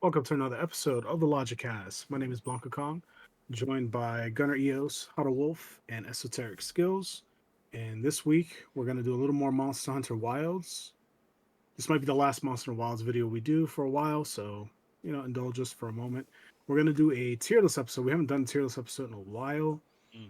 Welcome to another episode of the Logicast. My name is Blanca Kong, joined by Gunnar Eos, Huddle Wolf, and Esoteric Skills. And this week, we're going to do a little more Monster Hunter Wilds. This might be the last Monster Hunter Wilds video we do for a while, so, indulge us for a moment. We're going to do a tier list episode. We haven't done a tier list episode in a while,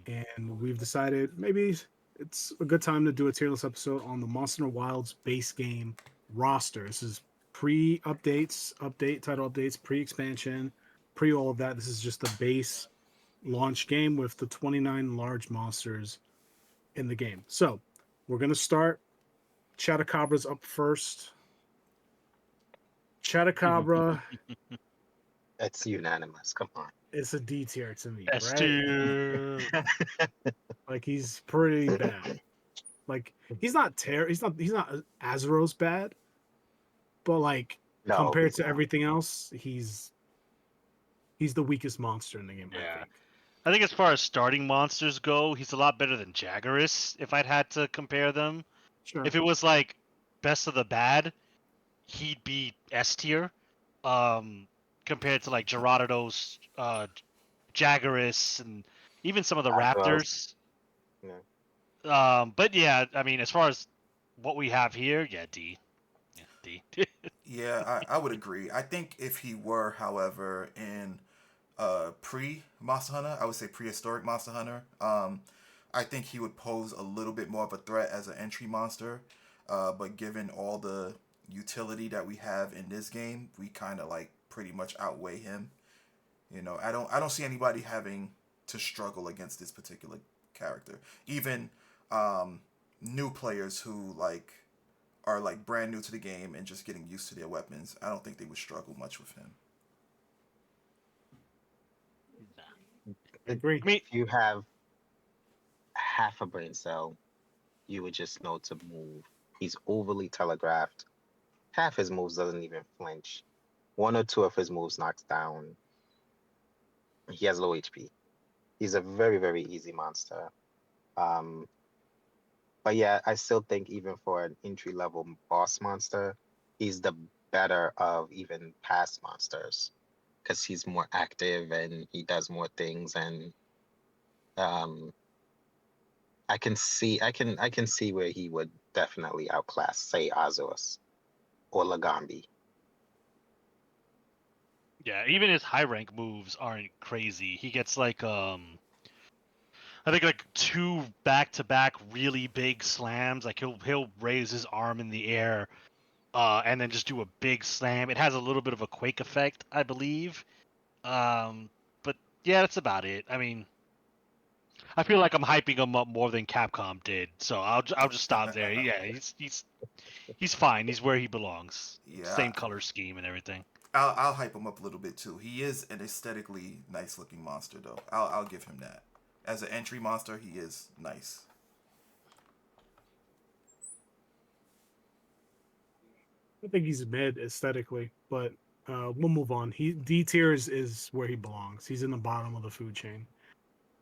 and we've decided maybe it's a good time to do a tier list episode on the Monster Hunter Wilds base game roster. This is pre-updates, title updates, pre-expansion, pre all of that. This is just the base launch game with the 29 large monsters in the game. So we're gonna start. Chatacabra's up first. Chatacabra It's unanimous. Come on. is a D tier to me, S right? tier. Like he's pretty bad. Like he's not Azeroth bad, but like No, compared he's to not. everything else, he's the weakest monster in the game, I Yeah. think. I think as far as starting monsters go, he's a lot better than Jaggeris, if I'd had to compare them. Sure. If it was like best of the bad, he'd be S tier. Compared to like Gerardo's, Jaggeris, and even some of the As well. Raptors. Yeah. But yeah, I mean, as far as what we have here, yeah, D. Yeah, D. Yeah, I would agree. I think if he were, however, in pre Monster Hunter, I would say prehistoric Monster Hunter, I think he would pose a little bit more of a threat as an entry monster. But given all the utility that we have in this game, we kind of like pretty much outweigh him. I don't see anybody having to struggle against this particular character. Even new players who are like brand new to the game and just getting used to their weapons, I don't think they would struggle much with him. I agree. I mean, If you have half a brain cell, you would just know to move. He's overly telegraphed. Half his moves doesn't even flinch. One or two of his moves knocks down. He has low HP. He's a very, very easy monster. Um, but yeah, I still think even for an entry level boss monster, he's the better of even past monsters because he's more active and he does more things and um I can see where he would definitely outclass, say, Azos or Lagambi. yeah, even his high rank moves aren't crazy. He gets like I think like two back to back really big slams. Like he'll raise his arm in the air, and then just do a big slam. It has a little bit of a quake effect, I believe. But yeah, that's about it. I mean, I feel like I'm hyping him up more than Capcom did, so I'll just stop there. Yeah, he's fine. He's where he belongs. Yeah, Same color scheme and everything. I'll hype him up a little bit too. He is an aesthetically nice looking monster though. I'll give him that. As an entry monster, he is nice. I think he's mid aesthetically, but we'll move on. He D tier is where he belongs. He's in the bottom of the food chain.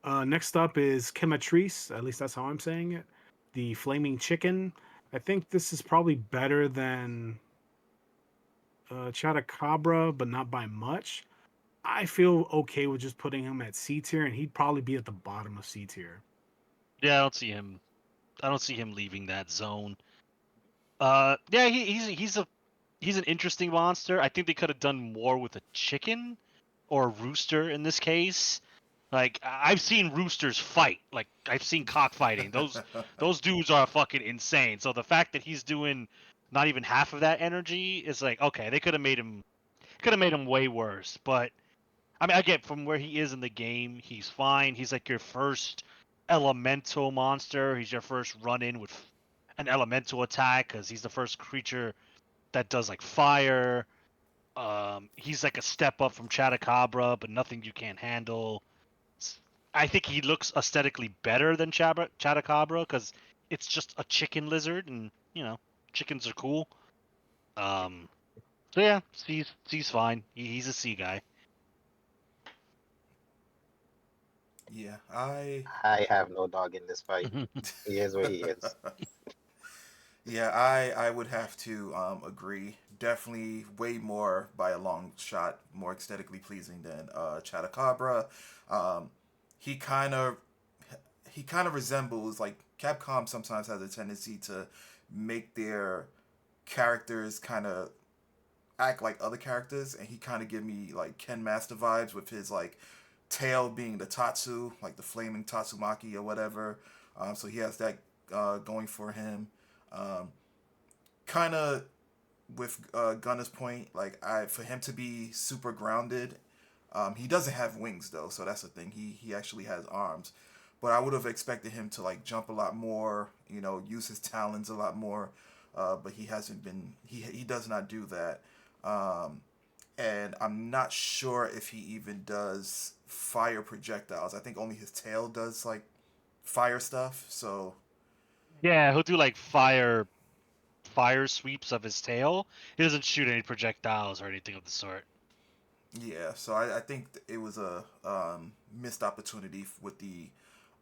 Next up is Quematrice. At least that's how I'm saying it. The flaming chicken. I think this is probably better than Chatacabra, but not by much. I feel okay with just putting him at C tier, and he'd probably be at the bottom of C tier. Yeah, I don't see him. I don't see him leaving that zone. Yeah, he's an interesting monster. I think they could have done more with a chicken or a rooster in this case. Like I've seen roosters fight. Like I've seen cockfighting. Those dudes are fucking insane. So the fact that he's doing not even half of that energy is like okay, they could have made him way worse. But I mean, I get from where he is in the game, he's fine. He's like your first elemental monster. He's your first run in with an elemental attack because he's the first creature that does like fire. He's like a step up from Chatacabra, but nothing you can't handle. I think he looks aesthetically better than Chatacabra because it's just a chicken lizard, and chickens are cool. Um, so yeah, C's fine. He's a sea guy. Yeah, I I have no dog in this fight. He is where he is. Yeah, I would have to agree. Definitely way more by a long shot, more aesthetically pleasing than Chatacabra. Um, he kind of he kind of resembles like Capcom sometimes has a tendency to make their characters kind of act like other characters, and he kind of give me like Ken Master vibes with his like tail being the Tatsu, like the flaming Tatsumaki or whatever. So he has that going for him. Um, kind of with Gunner's point, like I for him to be super grounded, he doesn't have wings though, so that's the thing. He actually has arms, but I would have expected him to like jump a lot more, use his talons a lot more, but he hasn't been. He does not do that, um, and I'm not sure if he even does fire projectiles. I think only his tail does like fire stuff. So Yeah, he'll do like fire sweeps of his tail. He doesn't shoot any projectiles or anything of the sort. yeah, so I think it was a missed opportunity with the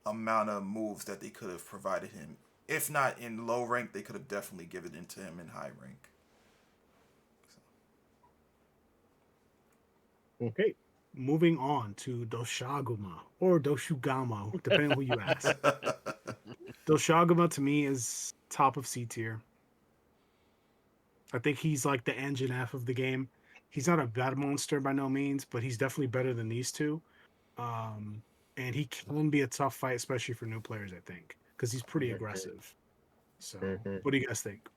amount of moves that they could have provided him. If not in low rank, they could have definitely given it to him in high rank. Okay. Moving on to Doshaguma or Doshugama, depending on who you ask. Doshaguma to me is top of C tier. I think he's like the Anjanath of the game. He's not a bad monster by no means, but he's definitely better than these two. Um, and he can be a tough fight, especially for new players, I think, because he's pretty aggressive. So, Hmm. what do you guys think?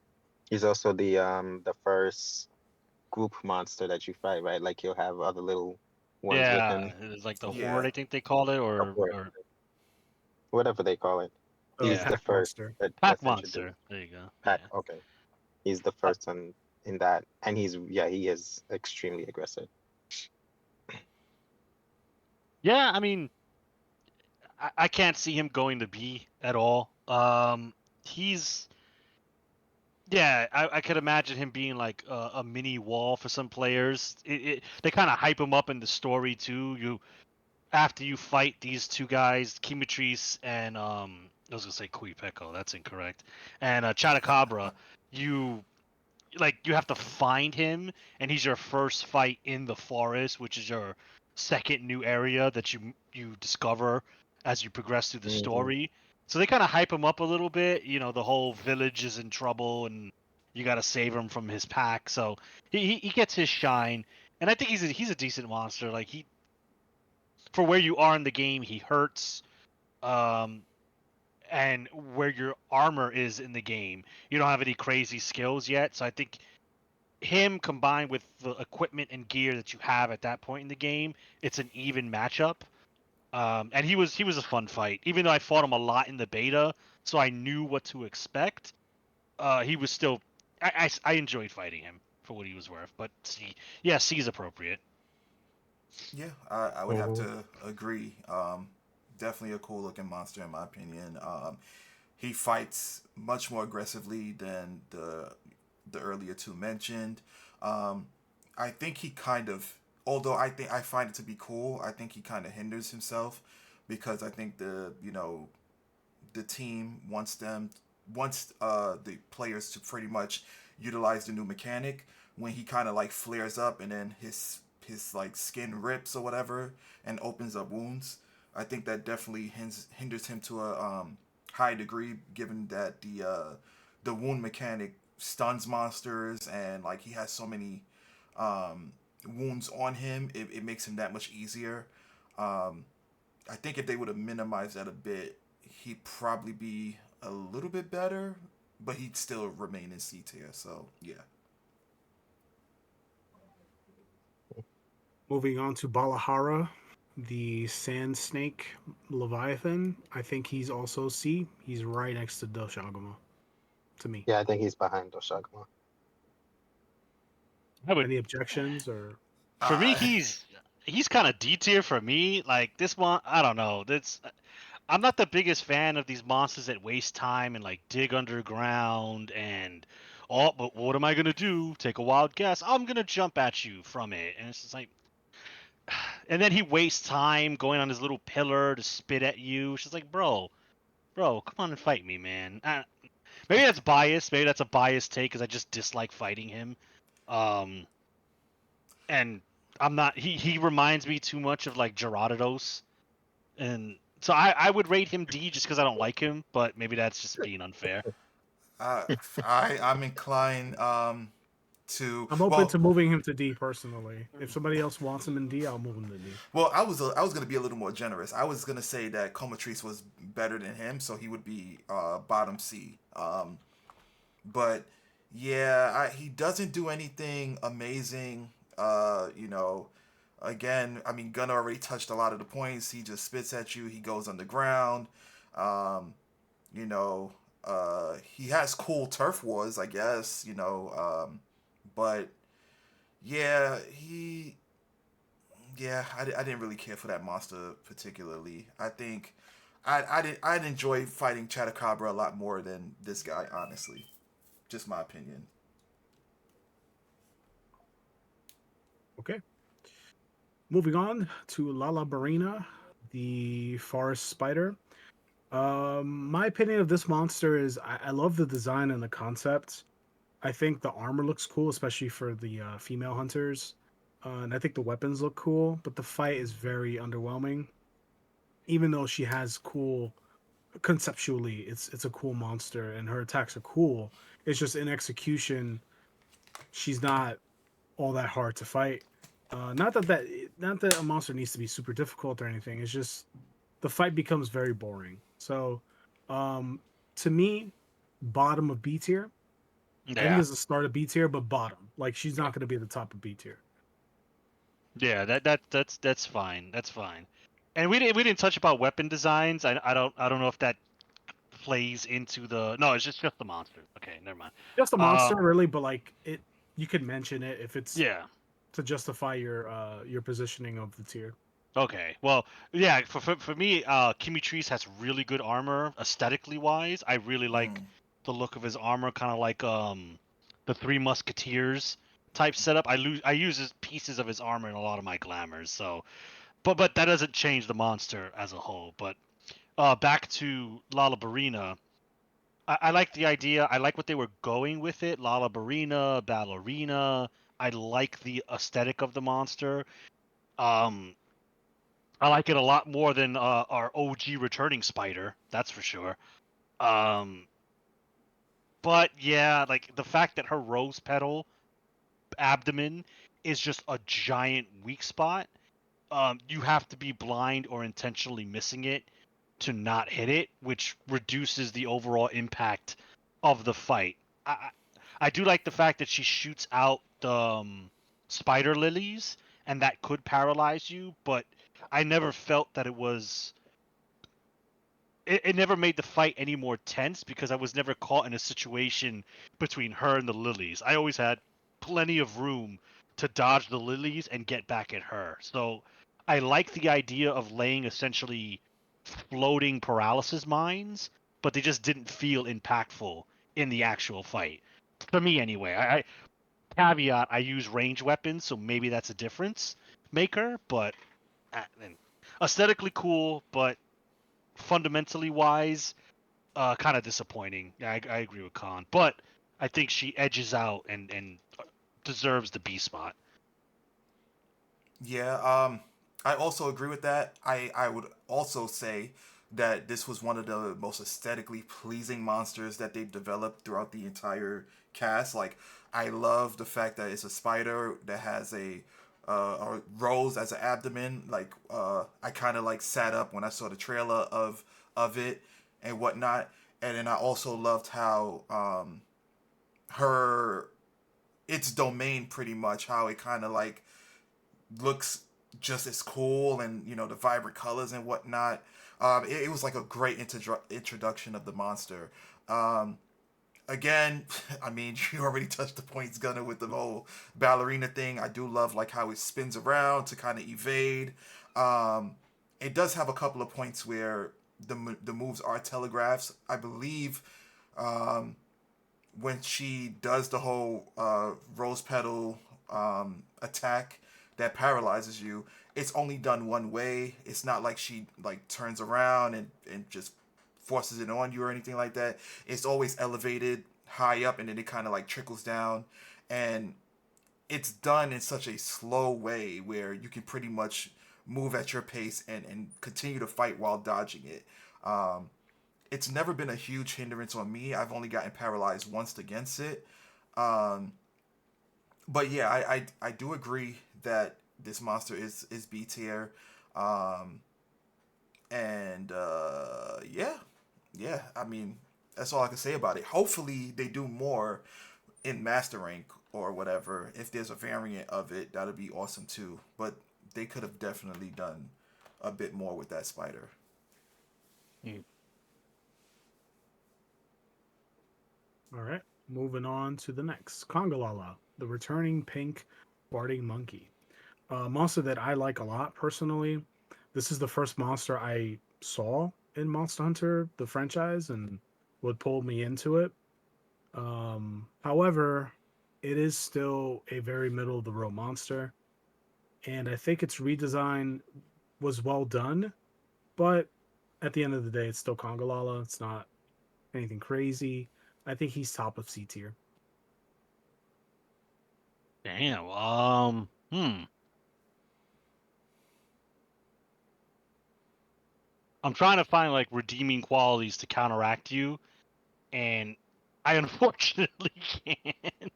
He's also the first group monster that you fight, right? Like you'll have other little ones with Yeah, him, it's like the Yeah, horde, I think they call it, or or whatever they call it. He's yeah, the Pack first monster. pack that's introduced. monster. There you go. Pack. Yeah. Okay, he's the first one in that, and he is extremely aggressive. Yeah, I mean, I can't see him going to B at all. He's yeah, I could imagine him being like a mini wall for some players. They kind of hype him up in the story too. After you fight these two guys, Quematrice and I was gonna say Peko, that's incorrect, and Chatacabra, you you have to find him, and he's your first fight in the forest, which is your second new area that you discover as you progress through the Hmm. story. So they kind of hype him up a little bit. You know, the whole village is in trouble, and you got to save him from his pack. So he gets his shine, and I think he's a decent monster. Like he for where you are in the game, he hurts. Um, and where your armor is in the game, you don't have any crazy skills yet. So I think him combined with the equipment and gear that you have at that point in the game, it's an even matchup. And he was a fun fight, even though I fought him a lot in the beta, so I knew what to expect. He was still, I enjoyed fighting him for what he was worth. But C is appropriate. yeah, I would have Mhm. to agree. Definitely a cool looking monster in my opinion. He fights much more aggressively than the earlier two mentioned. Um, I think he kind of, although I find it to be cool, I think he kind of hinders himself because I think the team wants the players to pretty much utilize the new mechanic when he kind of like flares up and then his like skin rips or whatever and opens up wounds. I think that definitely hinders him to a high degree, given that the wound mechanic stuns monsters and like he has so many um, wounds on him. It makes him that much easier. Um, I think if they would have minimized that a bit, he'd probably be a little bit better, but he'd still remain in C tier. So yeah, Moving on to Balahara, the sand snake Leviathan. I think he's also C. He's right next to Doshaguma to me. Yeah, I think he's behind Doshaguma. I would, Any objections or for me, uh, he's kind of D tier for me. Like this one, I don't know. That's I'm not the biggest fan of these monsters that waste time and like dig underground and oh, but what am I gonna do? Take a wild guess. I'm gonna jump at you from it, and it's just like, and then he wastes time going on his little pillar to spit at you. It's just like, bro, come on and fight me, man. Maybe that's biased. Maybe that's a biased take because I just dislike fighting him. And I'm not. He reminds me too much of like Rathalos, and so I would rate him D just because I don't like him. But maybe that's just being unfair. Uh, I'm inclined to I'm open well to moving him to D personally. If somebody else wants him in D, I'll move him to D. well I was gonna be a little more generous. I was gonna say that Quematrice was better than him, so he would be bottom C. But yeah, he doesn't do anything amazing. You know, again, I mean, Gunnar already touched a lot of the points. He just spits at you. He goes underground. Um, you know, he has cool turf wars, I guess. But yeah, I didn't really care for that monster particularly. I think I'd enjoy fighting Chatacabra a lot more than this guy, honestly. Just my opinion. Okay. Moving on to Lala Barina, the forest spider. My opinion of this monster is I love the design and the concept. I think the armor looks cool, especially for the female hunters. And I think the weapons look cool, but the fight is very underwhelming. Even though she has cool conceptually, it's a cool monster and her attacks are cool. It's just in execution, she's not all that hard to fight. Not that a monster needs to be super difficult or anything. It's just the fight becomes very boring. So, um, to me, bottom of B tier. I think Yeah, this is the start of B tier, but bottom. Like she's not going to be the top of B tier. yeah. That's fine. That's fine. And we didn't touch about weapon designs. I don't know if that plays into the. No, it's just the monster. Okay, never mind. Just a Uh, monster, really, but like it, you could mention it if it's yeah. to justify your positioning of the tier. Okay. Well, yeah. For me, Quematrice has really good armor aesthetically wise. I really like Mm. the look of his armor, kind of like the Three Musketeers type setup. I use his pieces of his armor in a lot of my glamours. So, but that doesn't change the monster as a whole. But back to Lala Barina. I like the idea. I like what they were going with it. Lala Barina, Ballerina. I like the aesthetic of the monster. Um, I like it a lot more than our OG returning spider. That's for sure. Um, but yeah, like the fact that her rose petal abdomen is just a giant weak spot. You have to be blind or intentionally missing it to not hit it, which reduces the overall impact of the fight. I I do like the fact that she shoots out the spider lilies, and that could paralyze you, but I never felt that it never made the fight any more tense because I was never caught in a situation between her and the lilies. I always had plenty of room to dodge the lilies and get back at her. So I like the idea of laying essentially floating paralysis mines, but they just didn't feel impactful in the actual fight. For me, anyway. I caveat: I use range weapons, so maybe that's a difference maker. But and aesthetically cool, but fundamentally wise, kind of disappointing. Yeah, I agree with Khan, but I think she edges out and deserves the B spot. Yeah, I also agree with that. I would also say that this was one of the most aesthetically pleasing monsters that they've developed throughout the entire cast. Like, I love the fact that it's a spider that has a rose as an abdomen. Like, I kind of like sat up when I saw the trailer of it and whatnot. And then I also loved how her its domain pretty much how it kind of like looks just as cool and the vibrant colors and whatnot. It was like a great introduction of the monster. Um, Again, I mean, you already touched the points, Gunner, with the whole ballerina thing. I do love like how it spins around to kind of evade. Um, it does have a couple of points where the moves are telegraphs. I believe um, when she does the whole rose petal attack that paralyzes you, it's only done one way. It's not like she like turns around and just forces it on you or anything like that. It's always elevated high up, and then it kind of like trickles down, and it's done in such a slow way where you can pretty much move at your pace and continue to fight while dodging it. It's never been a huge hindrance on me. I've only gotten paralyzed once against it. Um, but yeah, I do agree that this monster is B tier. Um, and yeah, yeah. I mean, that's all I can say about it. Hopefully, they do more in Master Rank or whatever. If there's a variant of it, that'd be awesome too. But they could have definitely done a bit more with that spider. Mm. All right, moving on to the next Congalala, the returning pink farting monkey. A monster that I like a lot personally. This is the first monster I saw in Monster Hunter, the franchise, and would pull me into it. However, it is still a very middle of the road monster, and I think its redesign was well done, but at the end of the day, it's still Congalala. It's not anything crazy. I think he's top of C tier. Damn. I'm trying to find like redeeming qualities to counteract you, and I unfortunately can't.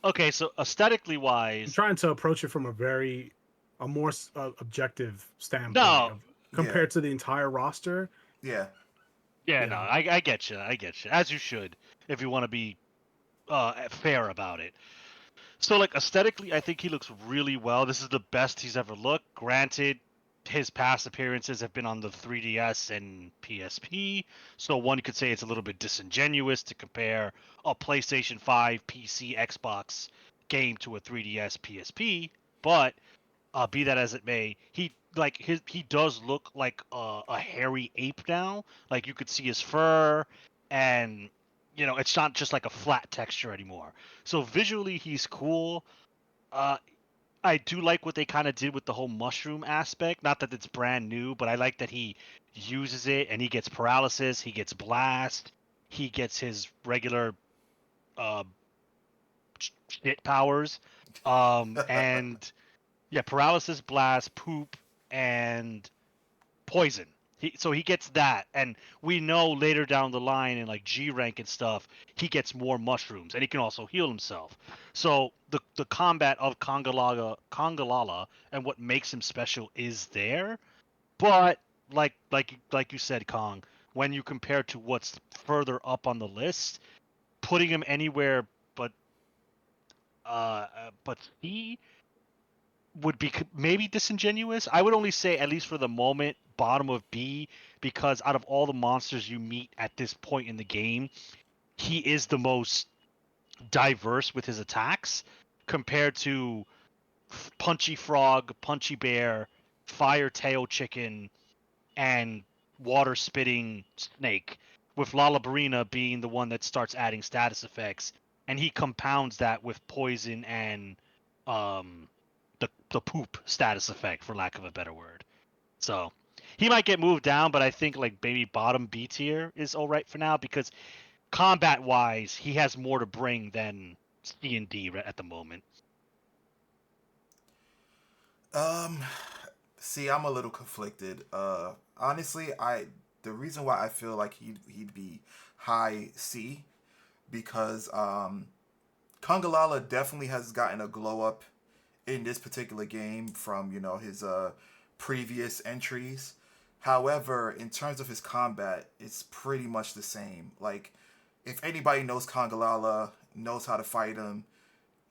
Okay, so aesthetically I'm wise, trying to approach it from a more objective standpoint no, of Yeah, compared to the entire roster. yeah. yeah, no, Yeah, I get you, as you should, if you want to be fair about it. So like aesthetically, I think he looks really well. This is the best he's ever looked. Granted, his past appearances have been on the 3DS and PSP, so one could say it's a little bit disingenuous to compare a PlayStation 5, PC, Xbox game to a 3DS, PSP. But be that as it may, he does look like a hairy ape now. Like you could see his fur, and it's not just like a flat texture anymore. So visually, he's cool. Uh, I do like what they kind of did with the whole mushroom aspect. Not that it's brand new, but I like that he uses it and he gets paralysis, he gets blast, he gets his regular uh, shit powers, and yeah, paralysis, blast, poop, and poison. So he gets that, and we know later down the line in like G rank and stuff, he gets more mushrooms, and he can also heal himself. So the combat of Congalala and what makes him special is there, but like you said, Kong, when you compare to what's further up on the list, putting him anywhere but he would be maybe disingenuous. I would only say, at least for the moment, bottom of B, because out of all the monsters you meet at this point in the game, he is the most diverse with his attacks compared to Punchy Frog, Punchy Bear, Fire Tail Chicken, and Water Spitting Snake, with Lala Barina being the one that starts adding status effects, and he compounds that with poison and um, the poop status effect, for lack of a better word. So he might get moved down, but I think like maybe bottom B tier is all right for now because combat wise, he has more to bring than C and D at the moment. Um, See, I'm a little conflicted. Honestly, the reason why I feel like he'd be high C because Congalala definitely has gotten a glow up in this particular game from his previous entries. However, in terms of his combat, it's pretty much the same. Like, if anybody knows Congalala, knows how to fight him,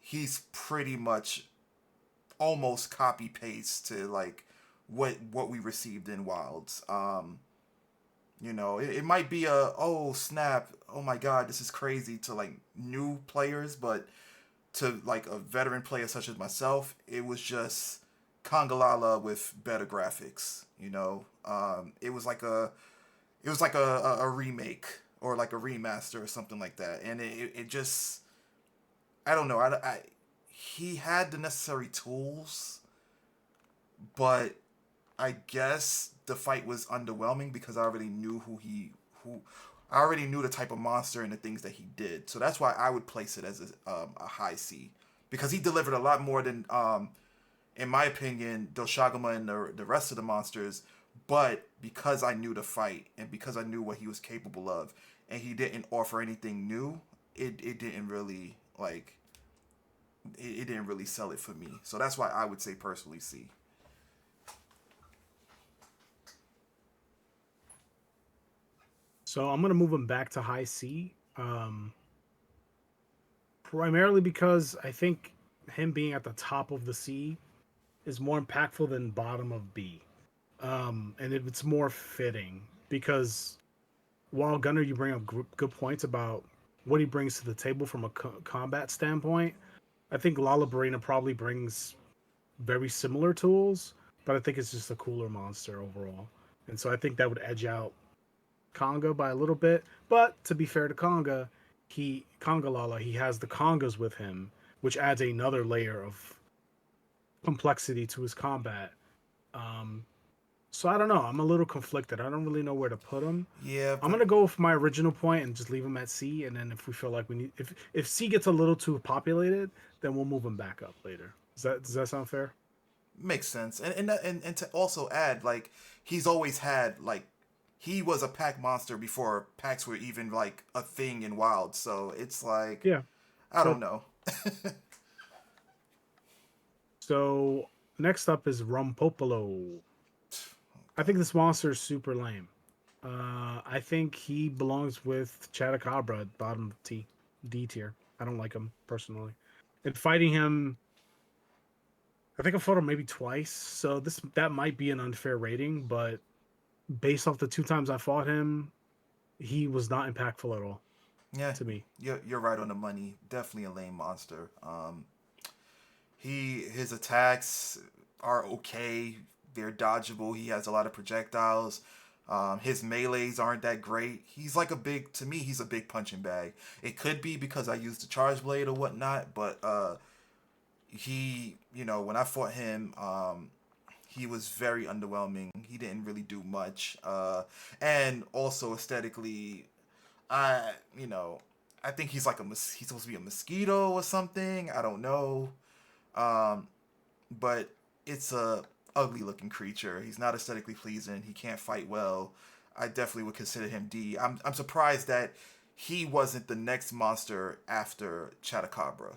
he's pretty much almost copy paste to like what we received in Wilds. It might be a oh snap, oh my god, this is crazy to like new players, but to like a veteran player such as myself, it was just Congalala with better graphics. It was like a remake or like a remaster or something like that, and it just I don't know. He had the necessary tools, but I guess the fight was underwhelming because I already knew who I already knew the type of monster and the things that he did. So that's why I would place it as a high C, because he delivered a lot more than, in my opinion, Doshaguma and the rest of the monsters. But because I knew the fight and because I knew what he was capable of, and he didn't offer anything new, it didn't really it didn't really sell it for me. So that's why I would say personally C. So I'm gonna move him back to high C, primarily because I think him being at the top of the C is more impactful than bottom of B, and it's more fitting because while Gunner, you bring up good points about what he brings to the table from a combat standpoint. I think Lala Barina probably brings very similar tools, but I think it's just a cooler monster overall, and so I think that would edge out Conga by a little bit. But to be fair to Conga, Congalala, he has the Congas with him, which adds another layer of complexity to his combat. Um, so I don't know. I'm a little conflicted. I don't really know where to put him. Yeah, I'm gonna go with my original point and just leave him at C. And then if we feel like we need, if C gets a little too populated, then we'll move him back up later. Does that sound fair? makes sense. And to also add, like, he's always had, like, he was a pack monster before packs were even like a thing in Wild. So it's like, Yeah. I So don't know. so next up is Rompopolo. I think this monster is super lame. I think he belongs with Chatacabra at bottom D tier. I don't like him personally. And fighting him, I think I fought him maybe twice, so that might be an unfair rating. But based off the 2 times I fought him, he was not impactful at all Yeah, to me. you're right on the money. Definitely a lame monster. His attacks are okay. They're dodgeable. He has a lot of projectiles. His melees aren't that great. He's like to me, he's a big punching bag. It could be because I used the charge blade or whatnot, but when I fought him, he was very underwhelming. He didn't really do much. And also aesthetically, I, you know, I think he's he's supposed to be a mosquito or something. I don't know. Um, but it's a ugly looking creature. He's not aesthetically pleasing. He can't fight well. I definitely would consider him D. I'm surprised that he wasn't the next monster after Chatacabra.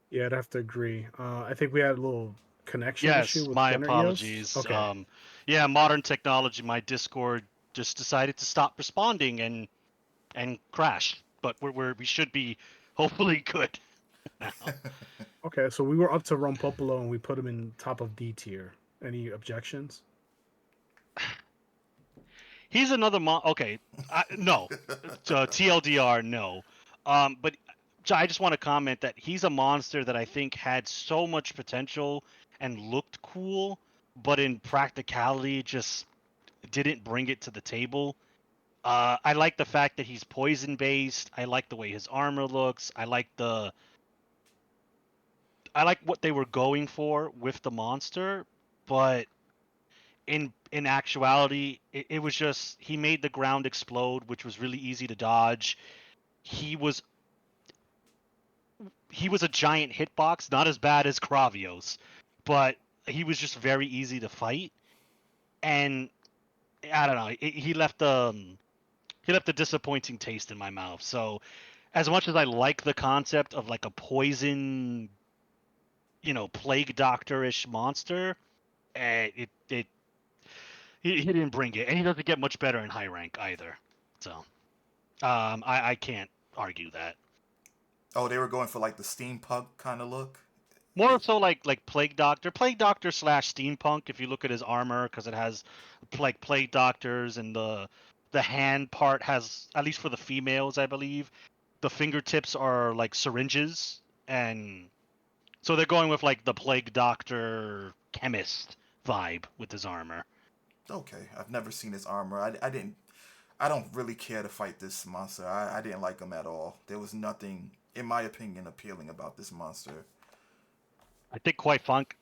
Yeah, I'd have to agree. I think we had a little connection issue Yes, with my Gunner EOS. apologies. Okay. Yeah, modern technology. My Discord just decided to stop responding and crash. But we should be hopefully good now. Okay, so we were up to Rompopolo and we put him in top of D tier. Any objections? He's another Okay, no. TLDR, no. But I just want to comment that he's a monster that I think had so much potential and looked cool, but in practicality just didn't bring it to the table. I like the fact that he's poison based. I like the way his armor looks. I like what they were going for with the monster, but in actuality, it was just he made the ground explode, which was really easy to dodge. He was he was a giant hitbox, not as bad as Gravios, but he was just very easy to fight. And I don't know, he left a disappointing taste in my mouth. So as much as I like the concept of like a poison, plague doctor-ish monster, it he didn't bring it, and he doesn't get much better in high rank either. So I can't argue that. Oh, they were going for like the steampunk kind of look. More so like Plague Doctor slash Steampunk. If you look at his armor, because it has like Plague Doctors, and the hand part has, at least for the females, I believe, the fingertips are like syringes, and so they're going with like the Plague Doctor chemist vibe with his armor. Okay, I've never seen his armor. I didn't. I don't really care to fight this monster. I didn't like him at all. There was nothing, in my opinion, appealing about this monster. I think quite funk.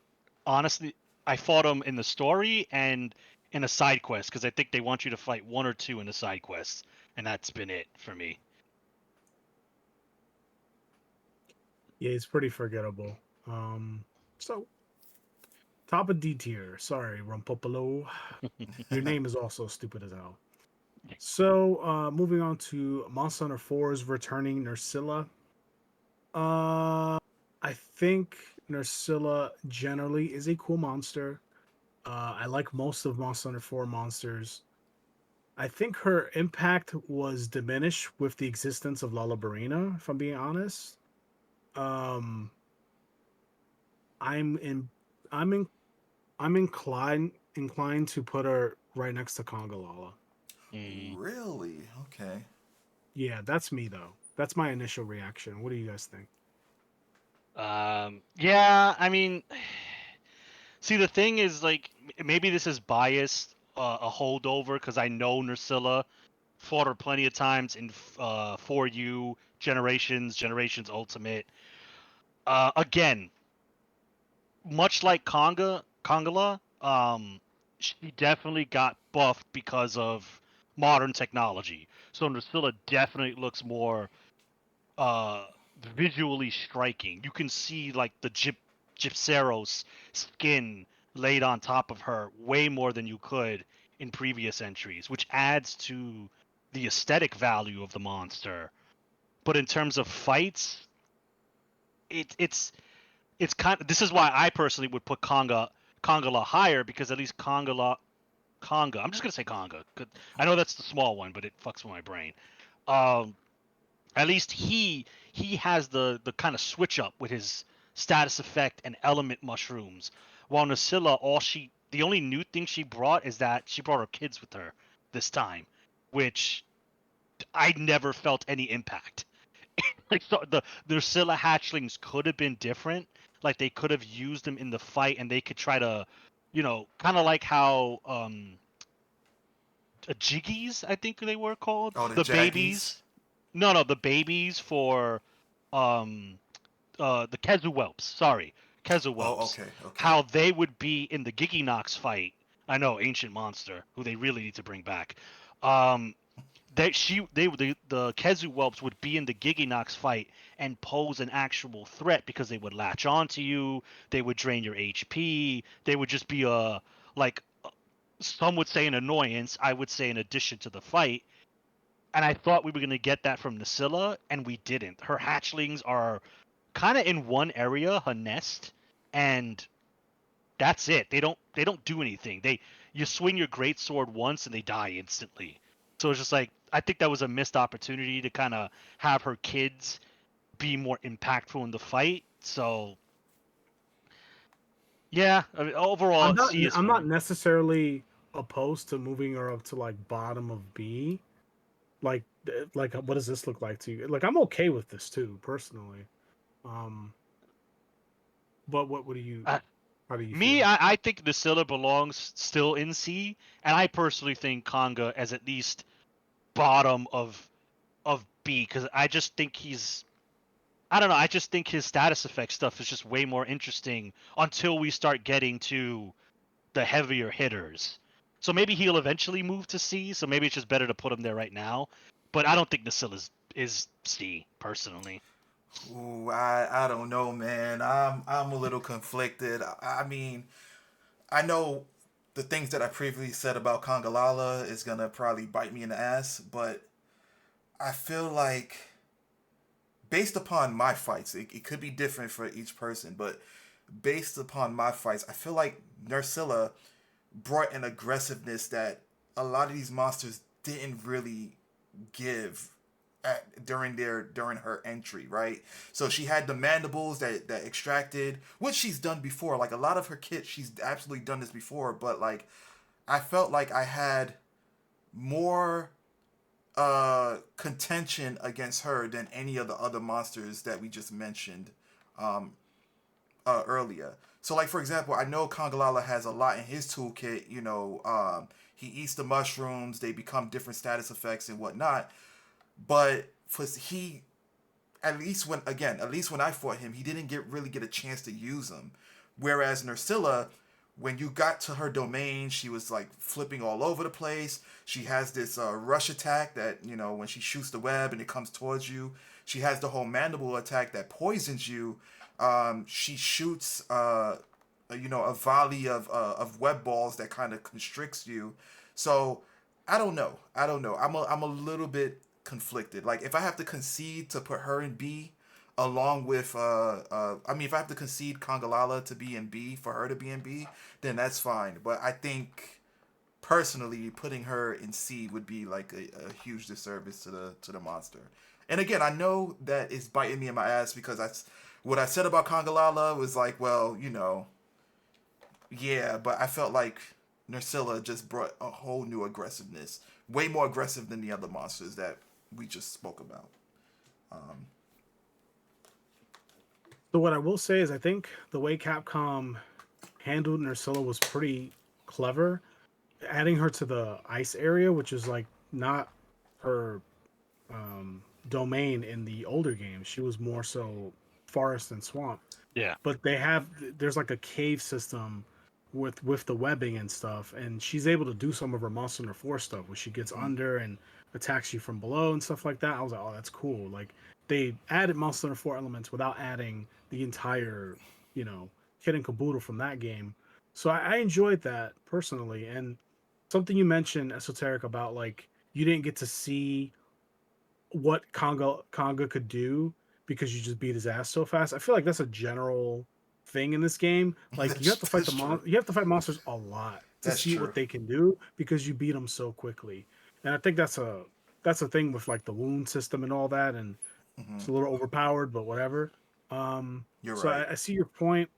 Honestly, I fought him in the story and in a side quest because I think they want you to fight one or two in the side quests, and that's been it for me. Yeah, it's pretty forgettable. So top of D tier. Sorry, Rompopolo. Your name is also stupid as hell. So, moving on to Monster Hunter 4's returning Nerscylla. I think Nerscylla generally is a cool monster. I like most of Monster Hunter 4 monsters. I think her impact was diminished with the existence of Lala Barina, if I'm being honest. Um, I'm in, I'm in, I'm inclined to put her right next to Congalala. Mm. Really? Okay. Yeah, that's me though. That's my initial reaction. What do you guys think? Yeah, I mean, see, the thing is, like, maybe this is biased, a holdover, because I know Nerscylla fought her plenty of times in For You, Generations Ultimate. Again, much like Kongala, she definitely got buffed because of modern technology. So Nerscylla definitely looks more uh visually striking. You can see like the Gypceros skin laid on top of her way more than you could in previous entries, which adds to the aesthetic value of the monster. But in terms of fights, it's kind of, this is why I personally would put Kongala higher, because at least Conga, I'm just gonna say Conga. I know that's the small one, but it fucks with my brain. Um, at least he has the kind of switch up with his status effect and element mushrooms. While Nerscylla, the only new thing she brought is that she brought her kids with her this time, which I never felt any impact. Like, so the Nerscylla hatchlings could have been different. Like, they could have used them in the fight, and they could try to, kind of like how Jiggies, I think they were called, Oh, the the Jaggies. babies. No, the babies for um the Kezu Whelps. Sorry, Kezu Oh, Whelps. okay, okay. How they would be in the Giginox fight. I know, ancient monster who they really need to bring back. Um, the Kezu Whelps would be in the Giginox fight and pose an actual threat because they would latch onto you. They would drain your HP. They would just be like some would say an annoyance. I would say an addition to the fight. And I thought we were gonna get that from Nerscylla, and we didn't. Her hatchlings are kind of in one area, her nest, and that's it. They don't do anything. You swing your great sword once and they die instantly. So it's just like, I think that was a missed opportunity to kind of have her kids be more impactful in the fight. So yeah, I mean, overall C is I'm for not me. necessarily opposed to moving her up to like bottom of B. Like what does this look like to you? Like I'm okay with this too, personally. Um, but what do you Uh, how do you Me, feel? I think Nerscylla belongs still in C, and I personally think Conga as at least bottom of B, because I just think I don't know. I just think his status effect stuff is just way more interesting until we start getting to the heavier hitters. So maybe he'll eventually move to C. So maybe it's just better to put him there right now. But I don't think Nerscylla is C personally. Ooh, I don't know, man. I'm a little conflicted. I mean, I know the things that I previously said about Congalala is gonna probably bite me in the ass, but I feel like based upon my fights, it could be different for each person, but based upon my fights, I feel like Nerscylla brought an aggressiveness that a lot of these monsters didn't really give during her entry, right? So she had the mandibles that extracted, which she's done before. Like a lot of her kits, she's absolutely done this before. But like, I felt like I had more contention against her than any of the other monsters that we just mentioned um, earlier. So, like for example, I know Congalala has a lot in his toolkit. He eats the mushrooms; they become different status effects and whatnot. But for he at least when I fought him, he didn't really get a chance to use them. Whereas Nerscylla, when you got to her domain, she was like flipping all over the place. She has this rush attack that, when she shoots the web and it comes towards you. She has the whole mandible attack that poisons you. She shoots a volley of web balls that kind of constricts you. So I don't know. I'm a little bit conflicted. Like, if I have to concede to put her in B, along with if I have to concede Congalala to be in B for her to be in B, then that's fine. But I think personally putting her in C would be like a huge disservice to the monster. And again, I know that it's biting me in my ass because what I said about Congalala was like, well, yeah, but I felt like Nerscylla just brought a whole new aggressiveness, way more aggressive than the other monsters that we just spoke about. So what I will say is I think the way Capcom handled Nerscylla was pretty clever. Adding her to the ice area, which is like not her domain in the older games. She was more so forest and swamp. Yeah. But there's like a cave system with the webbing and stuff, and she's able to do some of her Monster Hunter 4 stuff where she gets under and attacks you from below and stuff like that. I was like, oh, that's cool. Like, they added Monster Hunter 4 elements without adding the entire, kit and caboodle from that game. So I enjoyed that personally. And something you mentioned, Esoteric, about like you didn't get to see what Conga could do because you just beat his ass so fast. I feel like that's a general thing in this game. Like, you have to fight you have to fight monsters a lot to see what they can do because you beat them so quickly. And I think that's a thing with like the wound system and all that, and it's a little overpowered, but whatever. You're so right. I see your point.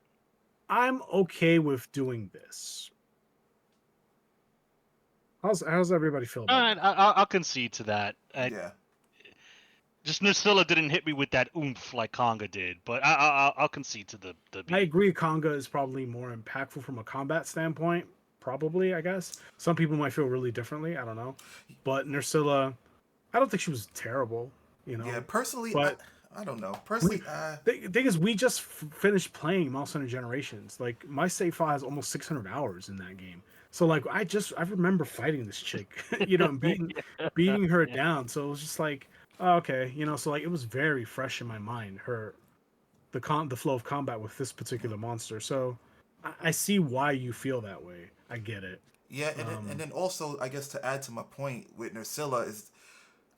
I'm okay with doing this. How's everybody feel about All right, that? I'll concede to that. Yeah. Just Nerscylla didn't hit me with that oomph like Conga did, but I'll concede to the B. I agree. Conga is probably more impactful from a combat standpoint. Probably, I guess. Some people might feel really differently. I don't know. But Nerscylla, I don't think she was terrible. Yeah, personally, But I don't know. Personally, the thing is, we just finished playing Monster Hunter Generations. Like, my save file has almost 600 hours in that game. So like, I remember fighting this chick, and beating her down. So it was just like, oh, okay, So like, it was very fresh in my mind. The flow of combat with this particular monster. So I see why you feel that way. I get it. yeah, and then also, I guess to add to my point with Nerscylla is,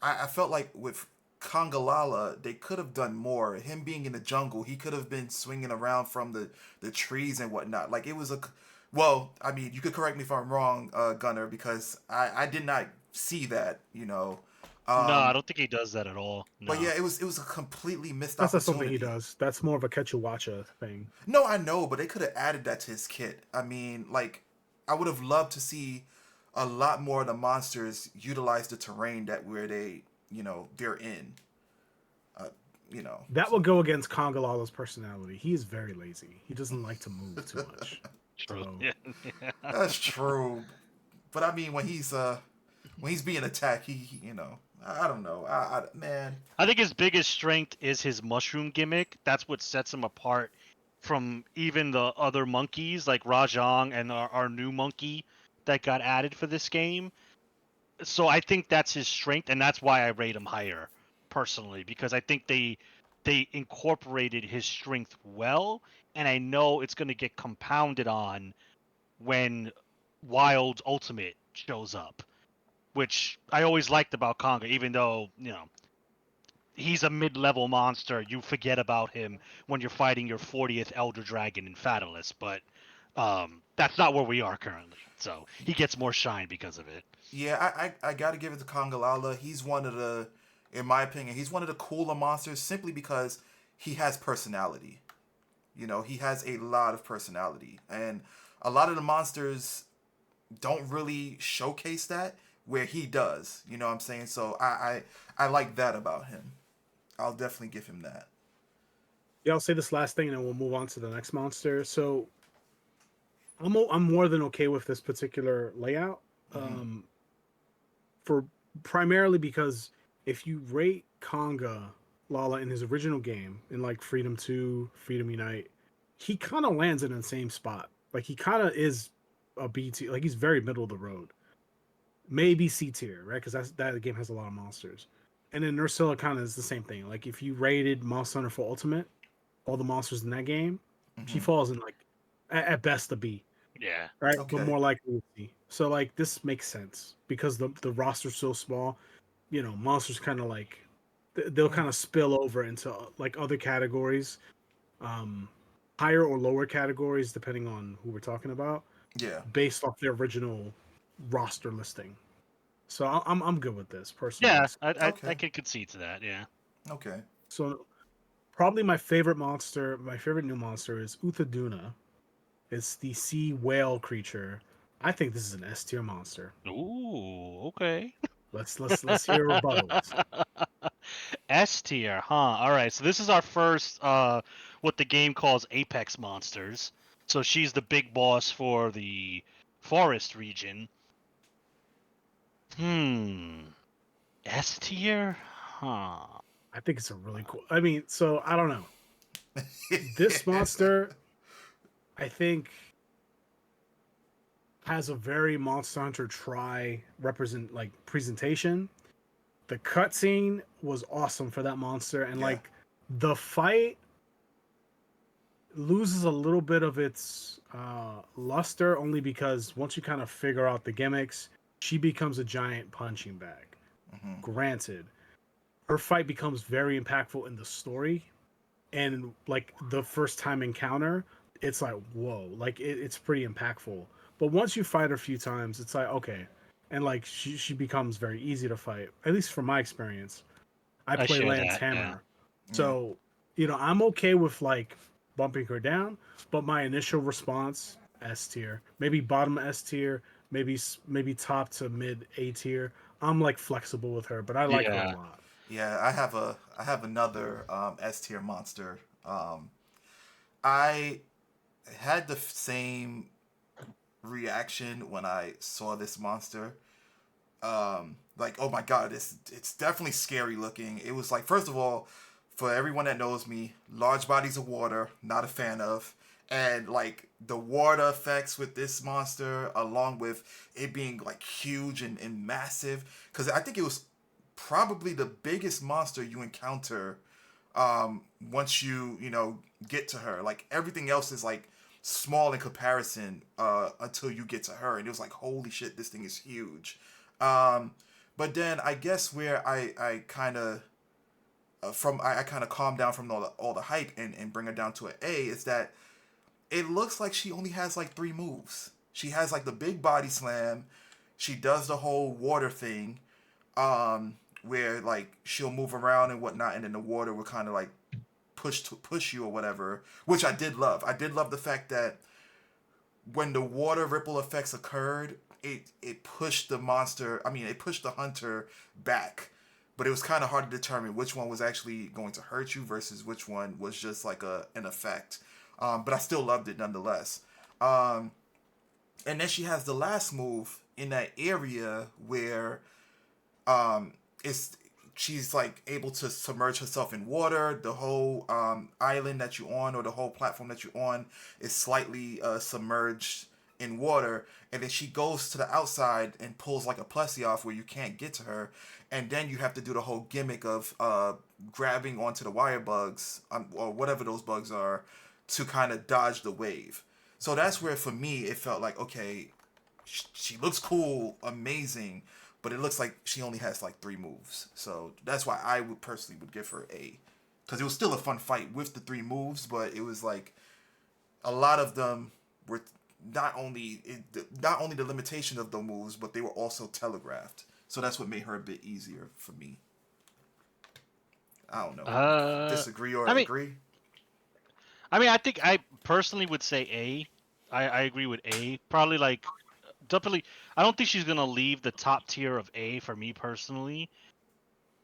I felt like with Congalala, they could have done more. Him being in the jungle, he could have been swinging around from the trees and whatnot. Like, it was well, I mean, you could correct me if I'm wrong, Gunner, because I did not see that, No, I don't think he does that at all. No. But yeah, it was a completely missed That's not opportunity. something he does. That's more of a Quechua thing. No, I know, but they could have added that to his kit. I mean, like, I would have loved to see a lot more of the monsters utilize the terrain where they're in. That will go against Congalala's personality. He is very lazy. He doesn't like to move too much. True. So, Yeah. That's true. But I mean, when he's being attacked, he I don't know. Man. I think his biggest strength is his mushroom gimmick. That's what sets him apart from even the other monkeys like Rajang and our new monkey that got added for this game. So I think that's his strength, and that's why I rate him higher personally, because I think they incorporated his strength well, and I know it's going to get compounded on when Wild's Ultimate shows up, which I always liked about Conga, even though, he's a mid-level monster. You forget about him when you're fighting your 40th Elder Dragon in Fatalis, but that's not where we are currently. So he gets more shine because of it. Yeah, I got to give it to Congalala. He's one of the, in my opinion, he's one of the cooler monsters simply because he has personality. He has a lot of personality. And a lot of the monsters don't really showcase that where he does. You know what I'm saying? So I like that about him. I'll definitely give him that. yeah, I'll say this last thing and then we'll move on to the next monster. So I'm more than okay with this particular layout. For primarily because if you rate Conga Lala in his original game, in like Freedom 2, Freedom Unite, he kind of lands in the same spot. Like he kind of is a B tier. Like he's very middle of the road. Maybe C tier, right? Because that game has a lot of monsters. And then Nerscylla kind of is the same thing. Like if you rated Monster Hunter for Ultimate, all the monsters in that game, she Mhm. falls in like at best a B, Yeah. right? But Okay. more likely a C. So like this makes sense because the roster's so small. You know, monsters kind of like they'll Mm. kind of spill over into like other categories, um, higher or lower categories depending on who we're talking about, Yeah. based off their original roster listing. So I'm good with this personally. Yeah, I Okay. can concede to that. Yeah. Okay. So probably my favorite monster, my favorite new monster is Uth Duna. It's the sea whale creature. I think this is an S tier monster. Ooh, okay. Let's hear rebuttals. S tier, huh? All right. So this is our first what the game calls apex monsters. So she's the big boss for the forest region. S tier? Huh. I think it's a really cool. I mean, so I don't know. This monster, I think, has a very Monster Hunter try represent like presentation. The cutscene was awesome for that monster, and Yeah. like the fight loses a little bit of its luster only because once you kind of figure out the gimmicks, she becomes a giant punching bag. Mhm. Granted, her fight becomes very impactful in the story, and like the first time encounter, it's like whoa, like it's pretty impactful. But once you fight her a few times, it's like okay, and like she becomes very easy to fight. At least from my experience, I I play share Lance that. Yeah. Hammer, Yeah. so you know I'm okay with like bumping her down. But my initial response S tier, maybe bottom S tier, maybe top to mid A tier. I'm like flexible with her, but I like her a Yeah. lot. Yeah. I have another S tier monster. I had the same reaction when I saw this monster. Like, oh my god, it's definitely scary looking. It was like, first of all, for everyone that knows me, large bodies of water, not a fan of. And like the water effects with this monster, along with it being like huge and massive, because I think it was probably the biggest monster you encounter once you know get to her. Like everything else is like small in comparison until you get to her, and it was like holy shit, this thing is huge. um but then I guess where I kind of I kind of calm down from all the hype and bring her down to an A is that it looks like she only has like three moves. She has like the big body slam, she does the whole water thing, where like she'll move around and whatnot, and then the water will kind of like push you or whatever, which I did love. I did love the fact that when the water ripple effects occurred, it pushed the monster. I mean, it pushed the hunter back, but it was kind of hard to determine which one was actually going to hurt you versus which one was just like an effect. But I still loved it nonetheless. Um, and then she has the last move in that area where um it's she's like able to submerge herself in water. The whole island that you're on, or the whole platform that you're on, is slightly submerged in water, and then she goes to the outside and pulls like a plushie off where you can't get to her, and then you have to do the whole gimmick of grabbing onto the wire bugs, or whatever those bugs are, to kind of dodge the wave. So that's where for me it felt like, okay, she looks cool, amazing, but it looks like she only has like three moves. So that's why I would personally would give her A, because it was still a fun fight with the three moves, but it was like a lot of them were not only the limitation of the moves, but they were also telegraphed. So that's what made her a bit easier for me. I don't know. Uh, Disagree or I mean, agree? I think I personally would say A. I agree with A. Probably like definitely. I don't think she's gonna leave the top tier of A for me personally.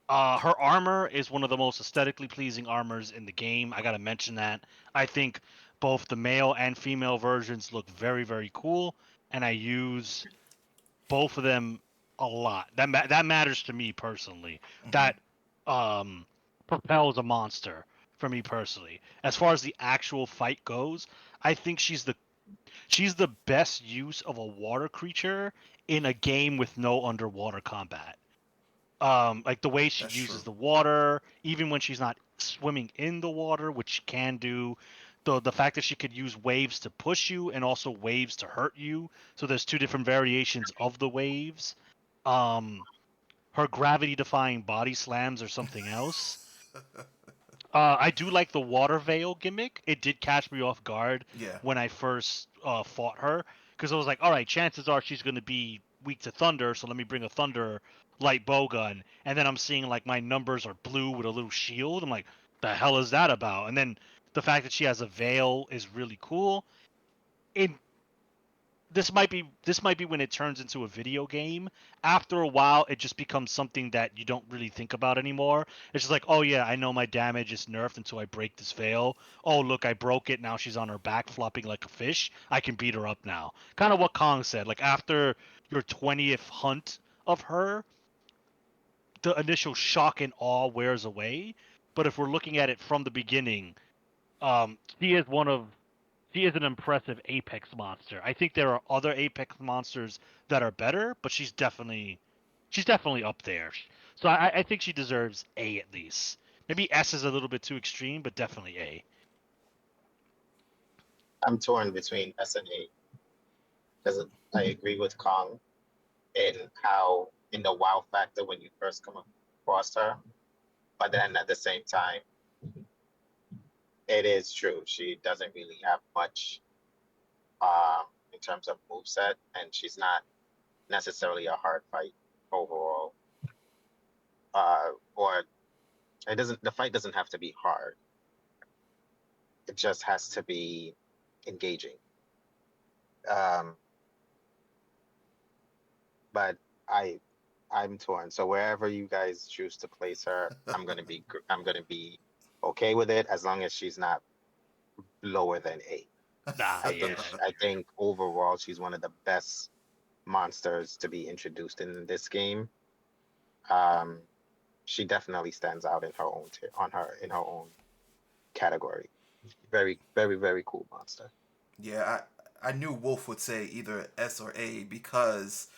Her armor is one of the most aesthetically pleasing armors in the game. I gotta mention that. I think both the male and female versions look very, very cool, and I use both of them a lot. That matters to me personally. Mm-hmm. That um propels a monster for me personally. As far as the actual fight goes, I think she's the best use of a water creature in a game with no underwater combat. Like the way she That's uses true. the water, even when she's not swimming in the water, which she can do. The fact that she could use waves to push you and also waves to hurt you. So there's two different variations of the waves. Um, Her gravity defying body slams or something else. I do like the water veil gimmick. It did catch me off guard Yeah. when I first fought her because I was like, all right, chances are she's going to be weak to thunder, so let me bring a thunder light bow gun. And then I'm seeing like my numbers are blue with a little shield. I'm like, the hell is that about? And then the fact that she has a veil is really cool. It this might be when it turns into a video game. After a while, it just becomes something that you don't really think about anymore. It's just like, oh yeah, I know my damage is nerfed until I break this veil. Oh look, I broke it. Now she's on her back flopping like a fish. I can beat her up now. Kind of what Kong said. Like after your 20th hunt of her, the initial shock and awe wears away. But if we're looking at it from the beginning, she is she is an impressive apex monster. I think there are other apex monsters that are better, but she's definitely up there. So I think she deserves A at least. Maybe S is a little bit too extreme, but definitely A. I'm torn between S and A because I agree with Kong in how in the wow factor when you first come across her, but then at the same time, it is true she doesn't really have much in terms of moveset, and she's not necessarily a hard fight overall. Or it doesn't. The fight doesn't have to be hard. It just has to be engaging. Um, but I I'm torn. So wherever you guys choose to place her, I'm gonna be okay with it as long as she's not lower than A. Nah, yeah. I think overall she's one of the best monsters to be introduced in this game. Um, she definitely stands out in her own in her own category. Very very very cool monster. Yeah, I knew Wolf would say either S or A because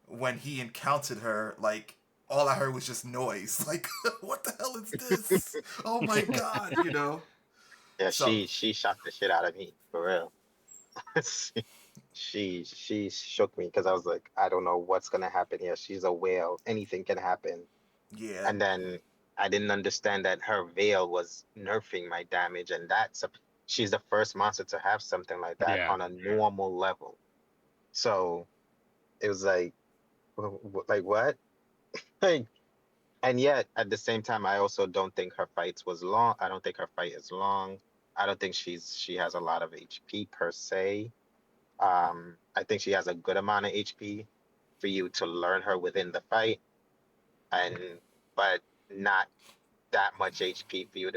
when he encountered her, like all I heard was just noise. Like, what the hell is this? Oh my god, you know. Yeah, So she shocked the shit out of me for real. She shook me because I was like, I don't know what's gonna happen here. She's a whale. Anything can happen. yeah, And then I didn't understand that her veil was nerfing my damage, and she's the first monster to have something like that Yeah. on a normal level. So it was like, like what? Like, and yet at the same time, I also don't think her fights was long. I don't think her fight is long. I don't think she has a lot of HP per se. I think she has a good amount of HP for you to learn her within the fight, and but not that much HP for you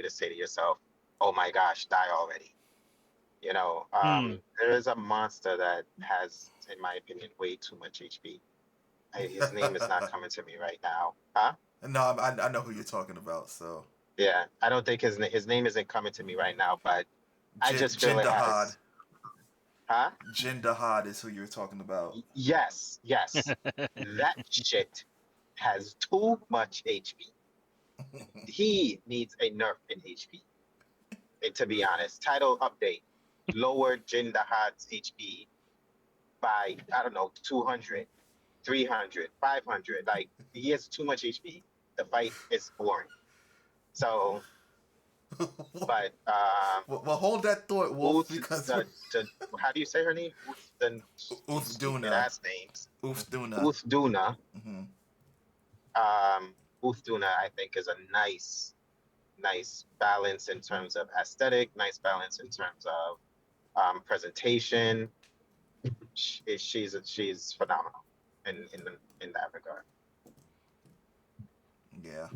to say to yourself, "Oh my gosh, die already." Hmm. There is a monster that has, in my opinion, way too much HP. His name is not coming to me right now. Huh? no, I know who you're talking about. So Yeah, I don't think his name isn't coming to me right now, but I just feel Jin it Dahaad, has. Huh? Jin Dahaad is who you're talking about. Yes, yes. That shit has too much HP. He needs a nerf in HP. And to be honest, title update: lower Jin Dahaad's HP by, I don't know, 200, 300, 500. Like, he has too much HP. The fight is boring. So, but Well, hold that thought, Wolf, Uth, because the how do you say her name? Uth, Uth stupid Duna, ass names. Uth Duna. Uth Duna. Hmm. Uth Duna, I think, is a nice balance in terms of aesthetic, nice balance in terms of presentation. She's phenomenal in that regard. Yeah.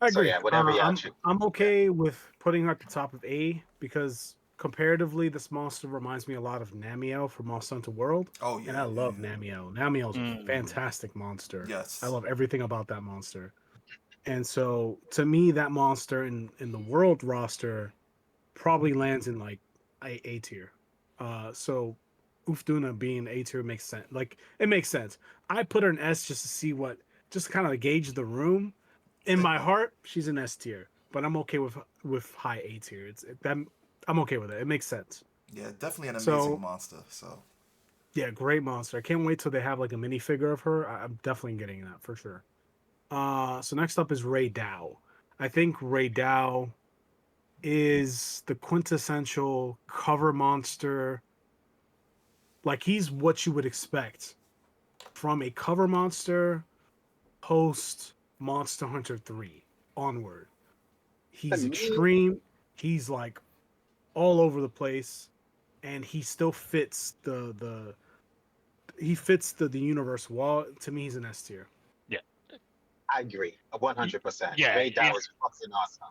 I So agree. yeah, whatever y'all choose. I'm Yeah. okay with putting her at the top of A because comparatively, this monster reminds me a lot of Namiel from Monster Hunter World, Oh and yeah, I yeah, love yeah. Namiel. Namiel's a Hmm. fantastic monster. I Yes. love everything about that monster. And so to me, that monster in the world roster probably lands in like A tier. So Uth Duna being A tier makes sense. Like it makes sense. I put her in S just to see what, just kind of gauge the room. In my heart, she's an S tier, but I'm okay with high A tier. That I'm okay with it. It makes sense. Yeah, definitely an amazing So monster. So yeah, great monster. I can't wait till they have like a minifigure of her. I'm definitely getting that for sure. So next up is Ray Dow. I think Ray Dow is the quintessential cover monster. Like he's what you would expect from a cover monster post Monster Hunter 3 onward. To He's me, extreme. He's like all over the place, and he still fits the universe wall. To me, he's an S tier. Yeah. I agree, 100%. Yeah, Ray Dow is fucking awesome.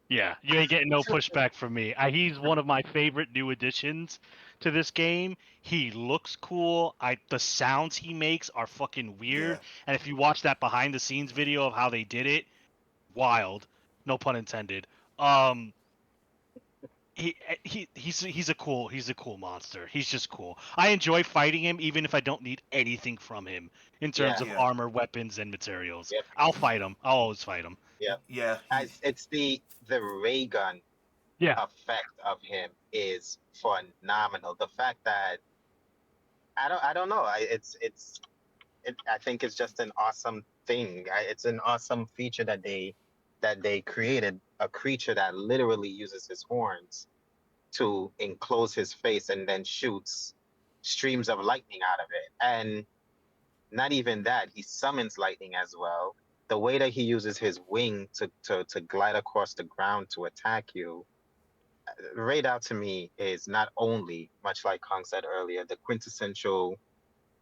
yeah, you ain't getting no pushback from me. He's one of my favorite new additions to this game. He looks cool. The sounds he makes are fucking yeah, weird. And if you watch that behind the scenes video of how they did it, wild. No pun intended. Um, he's a cool monster. He's just cool. I enjoy fighting him even if I don't need anything from him in terms Yeah, of yeah, armor, weapons, and materials. yep, I'll fight him. I'll always fight him. yep. yeah. It's the ray gun Yeah. effect of him is phenomenal. The fact that I don't know. I think it's just an awesome thing. It's an awesome feature that they created, a creature that literally uses his horns to enclose his face and then shoots streams of lightning out of it. And not even that, he summons lightning as well. The way that he uses his wing to glide across the ground to attack you, Radar to me is not only, much like Kong said earlier, the quintessential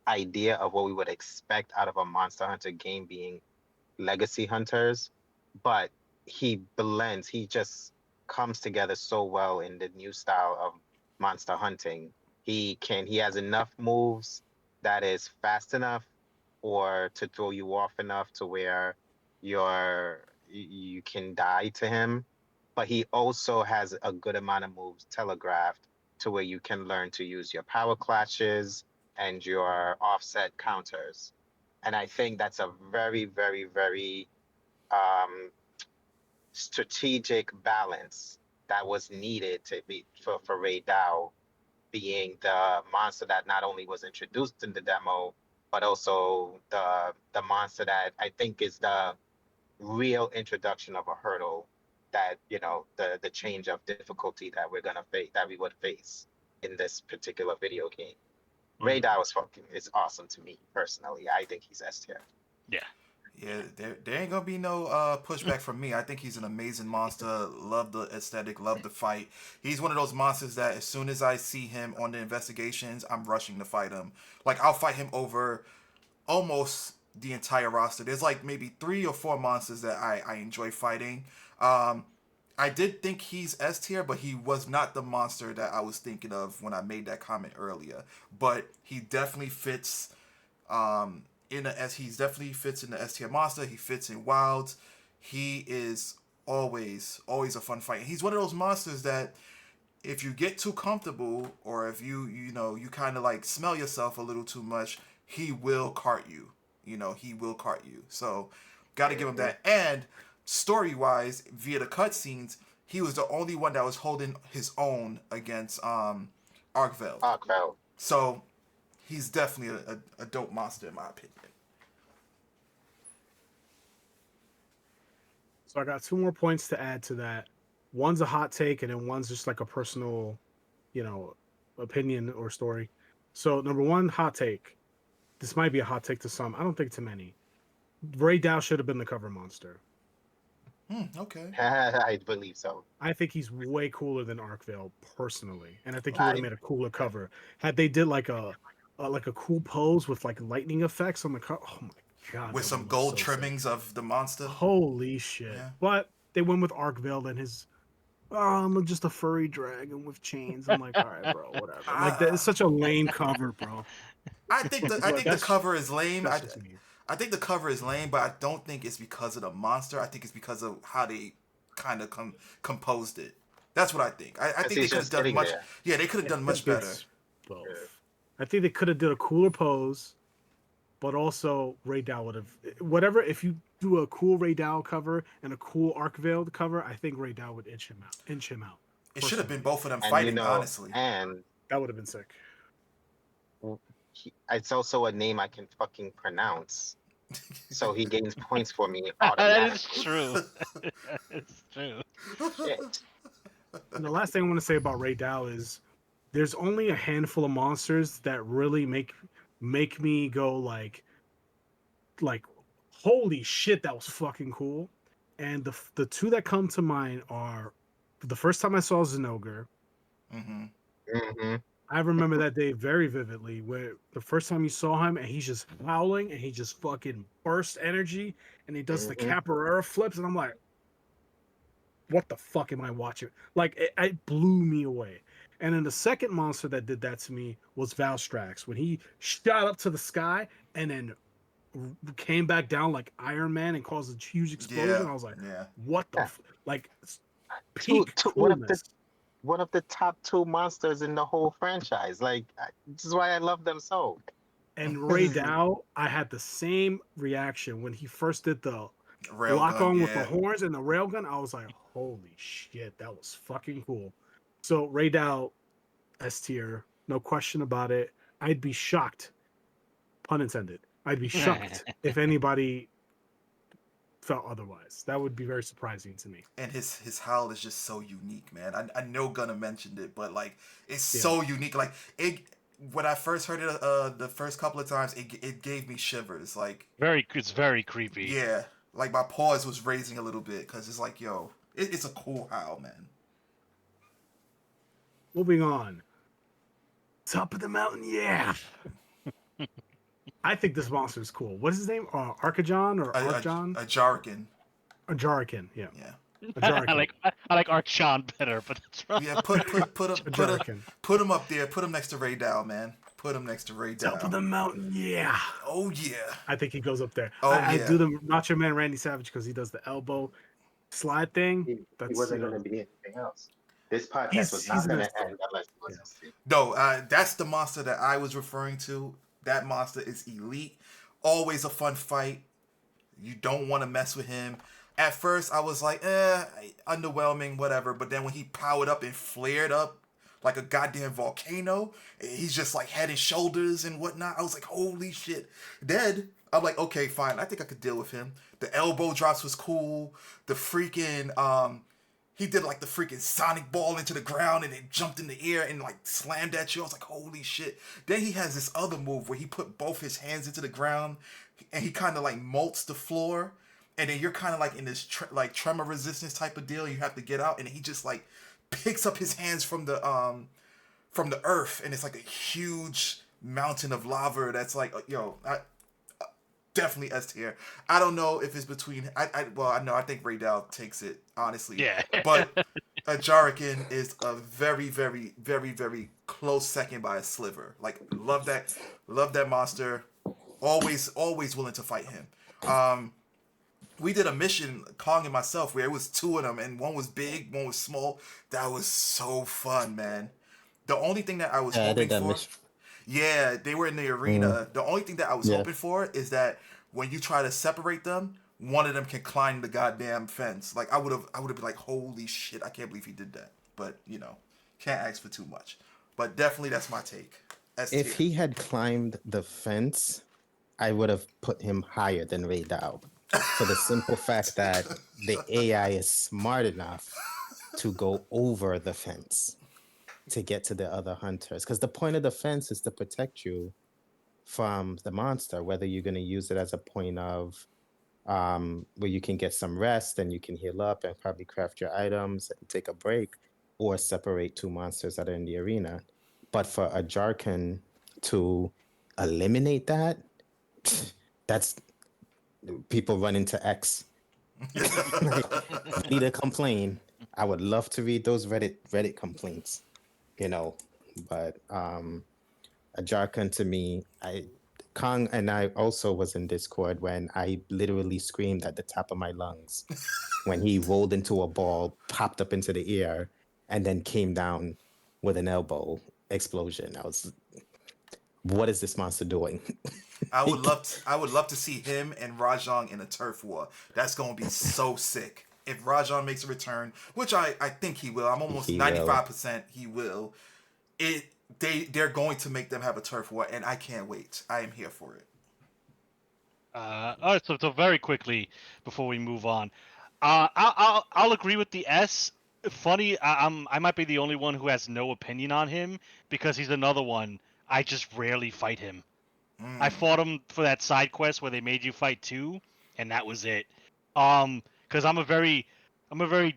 idea of what we would expect out of a Monster Hunter game being legacy hunters, but he just comes together so well in the new style of monster hunting. He has enough moves that is fast enough or to throw you off enough to where you can die to him, but he also has a good amount of moves telegraphed to where you can learn to use your power clashes and your offset counters. And I think that's a very, very, very um, strategic balance that was needed to be for Ray Dow being the monster that not only was introduced in the demo, but also the monster that I think is the real introduction of a hurdle that the change of difficulty that we're gonna face that we would face in this particular video game. Ray Mm. Dow is awesome to me personally. I think he's S tier. Yeah. Yeah, there ain't gonna be no pushback from me. I think he's an amazing monster. Love the aesthetic, love the fight. He's one of those monsters that as soon as I see him on the investigations, I'm rushing to fight him. Like I'll fight him over almost the entire roster. There's like maybe 3 or 4 monsters that I enjoy fighting. I did think he's S tier, but he was not the monster that I was thinking of when I made that comment earlier. But he definitely fits in the S. He definitely fits in the S tier monster. He fits in wilds. He is always a fun fight. And he's one of those monsters that if you get too comfortable or if you kind of like smell yourself a little too much, he will cart you. He will cart you. So got to give him that. And story wise, via the cutscenes, he was the only one that was holding his own against Arkveld. Arkveld. So he's definitely a dope monster in my opinion. So I got 2 more points to add to that. One's a hot take, and then one's just like a personal, opinion or story. So number one, hot take. This might be a hot take to some. I don't think to many. Ray Dow should have been the cover monster. Okay. I believe so. I think he's way cooler than Arkvale personally, and I think he I would have made a cooler cover had they did like a cool pose with like lightning effects on the cover. Oh my god! With that some would look gold so sick. trimmings of the monster. Holy shit! Yeah. But they went with Arkvale and his. Oh, I'm just a furry dragon with chains. I'm like, all right, bro, whatever. Like that is such a lame cover, bro. I think the But cover is lame. that's just me. I think the cover is lame, but I don't think it's because of the monster. I think it's because of how they kind of composed it. That's what I think. I Because think they he's could have just done sitting much. there. Yeah, they could have I done much think better. it's Yeah. both. I think they could have did a cooler pose, but also Ray Dow would have whatever. If you do a cool Ray Dow cover and a cool Arkveld cover, I think Ray Dow would inch him out. It should have been Personally. both of them And fighting, honestly. and That would have been sick. it's also a name I can fucking pronounce. So he gains points for me That is automatically. true. It's true. Shit. And the last thing I want to say about Ray Dow is there's only a handful of monsters that really make me go like holy shit, that was fucking cool. And the two that come to mind are the first time I saw Zinogre. Mm-hmm. Mm-hmm. I remember that day very vividly, where the first time you saw him and he's just howling and he just fucking bursts energy and he does the Mm-hmm. capoeira flips, and I'm like, what the fuck am I watching? Like it blew me away. And then the second monster that did that to me was Valstrax when he shot up to the sky and then came back down like Iron Man and caused a huge explosion. Yeah. I was like, Yeah. what the Yeah. like Two, peak one coolness. of the top two monsters in the whole franchise. Like this is why I love them so. And Ray Dow, I had the same reaction when he first did the lock Railgun. on with the Yeah. horns and the railgun. I was like, holy shit, that was fucking cool. So Ray Dow, S tier, no question about it. I'd be shocked, pun intended. I'd be shocked if anybody felt otherwise. That would be very surprising to me. And his howl is just so unique, man. I know Gunna mentioned it, but like it's Yeah. so unique. Like it when I first heard it the first couple of times, it gave me shivers. Like It's very creepy. yeah, like my paws was raising a little bit because it's like yo, it's a cool howl, man. Moving on. Top of the mountain, yeah. I think this monster is cool. What is his name? Archajon or Archon? Ajarakan. Ajarakan, yeah. Yeah. Ajarakan. I like Archon better, but that's right. Yeah, put Ajarakan. him up there. Put him next to Ray Dow, man. Put him next to Ray Dow. Top of the mountain, yeah. Oh yeah. I think he goes up there. Oh, I yeah. do the Macho Man Randy Savage because he does the elbow slide thing. He That's wasn't you know, going to be anything else. This podcast He's- was he's not in going his to end unless he was asleep. No, that's the monster that I was referring to. That monster is elite. Always a fun fight. You don't want to mess with him. At first, I was like, underwhelming, whatever. But then when he powered up and flared up like a goddamn volcano, he's just like head and shoulders and whatnot. I was like, holy shit. Then I'm like, okay, fine. I think I could deal with him. The elbow drops was cool. The freaking he did like the freaking sonic ball into the ground and it jumped in the air and like slammed at you. I was like, holy shit. Then he has this other move where he put both his hands into the ground and he kind of like molts the floor. And then you're kind of like in this tremor resistance type of deal. You have to get out and he just like picks up his hands from the earth and it's like a huge mountain of lava that's like, definitely S tier. I don't know if it's between. I think Ray Dow takes it honestly. Yeah. But Ajarakan is a very, very, very, very close second by a sliver. Like love that monster. Always willing to fight him. We did a mission, Kong and myself, where it was two of them, and one was big, one was small. That was so fun, man. The only thing that I was hoping for. Yeah, they were in the arena. The only thing that I was hoping for is that when you try to separate them, one of them can climb the goddamn fence. Like I would have been like, holy shit, I can't believe he did that. But can't ask for too much. But definitely that's my take. If he had climbed the fence, I would have put him higher than Ray Dow. For the simple fact that the AI is smart enough to go over the fence to get to the other hunters. Because the point of the fence is to protect you from the monster, whether you're going to use it as a point of where you can get some rest and you can heal up and probably craft your items and take a break, or separate two monsters that are in the arena. But for a Jarkan to eliminate that, that's people run into X. Need to complain. I would love to read those Reddit complaints, but Ajarakan to me, Kong and I also was in Discord when I literally screamed at the top of my lungs when he rolled into a ball, popped up into the air, and then came down with an elbow explosion. I was, what is this monster doing? I would love to see him and Rajang in a turf war. That's gonna be so sick. If Rajang makes a return, which I think he will, I'm almost He will. 95% he will. They're going to make them have a turf war, and I can't wait. I am here for it. All right, so very quickly before we move on, I'll agree with the S. Funny, I might be the only one who has no opinion on him because he's another one. I just rarely fight him. I fought him for that side quest where they made you fight two, and that was it. Because I'm a very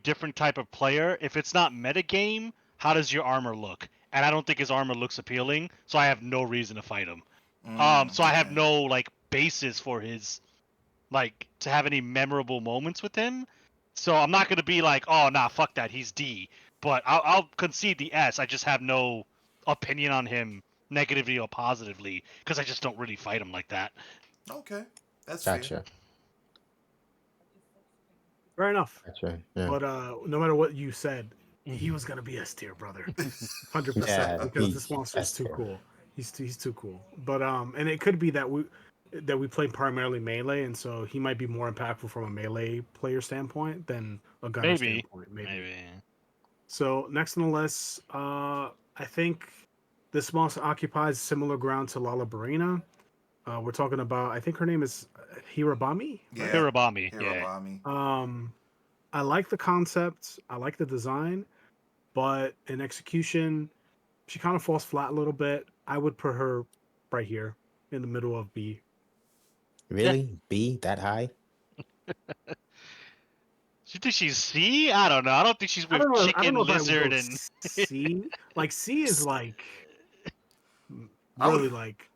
different type of player. If it's not metagame, how does your armor look? And I don't think his armor looks appealing, so I have no reason to fight him. So I have Okay. no like basis for his like to have any memorable moments with him. So I'm not gonna be like, oh nah, fuck that, he's D. But I'll concede the S. I just have no opinion on him, negatively or positively, because I just don't really fight him like that. Okay, that's fair. Gotcha. Fair enough. Gotcha. Yeah. But no matter what you said, he was gonna be S tier, brother. 100%. Yeah, Because this monster's S too tier. cool. He's too cool. But and it could be that we play primarily melee, and so he might be more impactful from a melee player standpoint than a gunner Maybe. standpoint. Maybe. So next on the list, I think this monster occupies similar ground to Lala Barina. We're talking about, I think her name is Hirabami. Yeah. Hirabami. Yeah. Hirabami. I like the concept. I like the design, but in execution, she kind of falls flat a little bit. I would put her right here in the middle of B. Really? B that high? You think she's C? I don't know. I don't think she's with I don't chicken, know if I would lizard, go and C. Like C is like I would- really like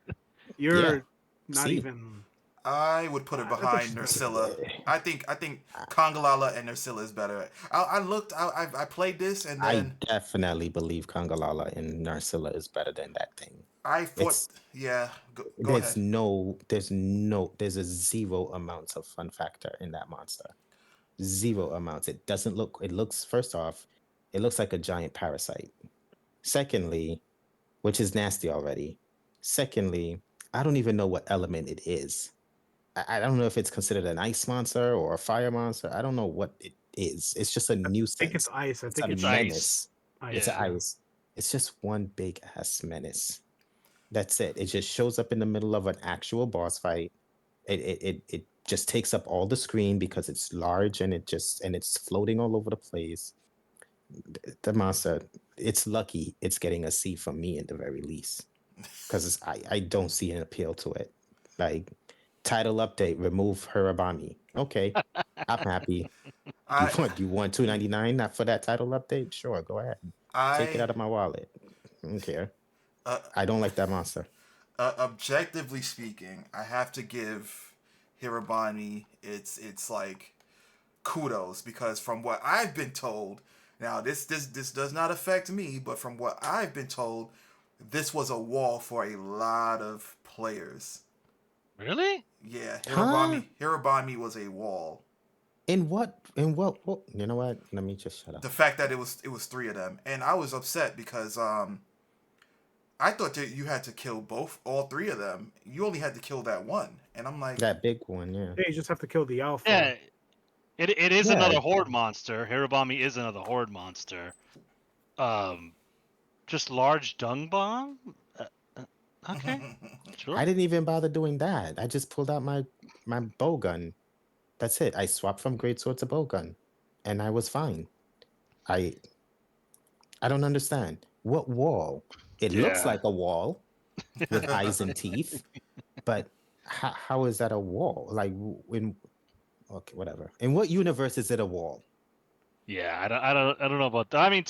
you're Yeah, not C. even. I would put her I think behind she's Nerscylla. better. I think Congalala and Nerscylla is better. I played this and I then definitely believe Congalala and Nerscylla is better than that thing. I fought. It's Yeah, go there's ahead. there's a zero amounts of fun factor in that monster. Zero amounts. It doesn't look. It looks, first off, it looks like a giant parasite. Secondly, which is nasty already. Secondly, I don't even know what element it is. I don't know if it's considered an ice monster or a fire monster. I don't know what it is. It's just a I think it's nuisance. ice. I It's think a it's menace. ice. It's an Yeah. ice. It's just one big ass menace. That's it. It just shows up in the middle of an actual boss fight. It just takes up all the screen because it's large and it's floating all over the place. The monster, it's lucky it's getting a C from me at the very least. Because I don't see an appeal to it. Like, title update, remove Hirabami. Okay. I'm happy. I You want $2.99 not for that title update? Sure, go ahead. Take it I out of my wallet. I don't care. uh, I don't like that monster. objectively speaking, I have to give Hirabami it's like kudos because from what I've been told, now this does not affect me, but from what I've been told, this was a wall for a lot of players. Really? Yeah, Huh? Hirabami was a wall. In what? You know what? Let me just shut up. The fact that it was three of them, and I was upset because I thought that you had to kill all three of them. You only had to kill that one, and I'm like, That big one, yeah. Yeah, you just have to kill the alpha. Yeah. It is Yeah. another horde monster. Hirabami is another horde monster. Just large dung bomb. Okay. Sure. I didn't even bother doing that. I just pulled out my bow gun. That's it. I swapped from greatsword to bow gun, and I was fine. I don't understand. What wall? It looks Yeah. like a wall with eyes and teeth, but how is that a wall? Like, okay, whatever. In what universe is it a wall? Yeah. I don't know about that. I mean,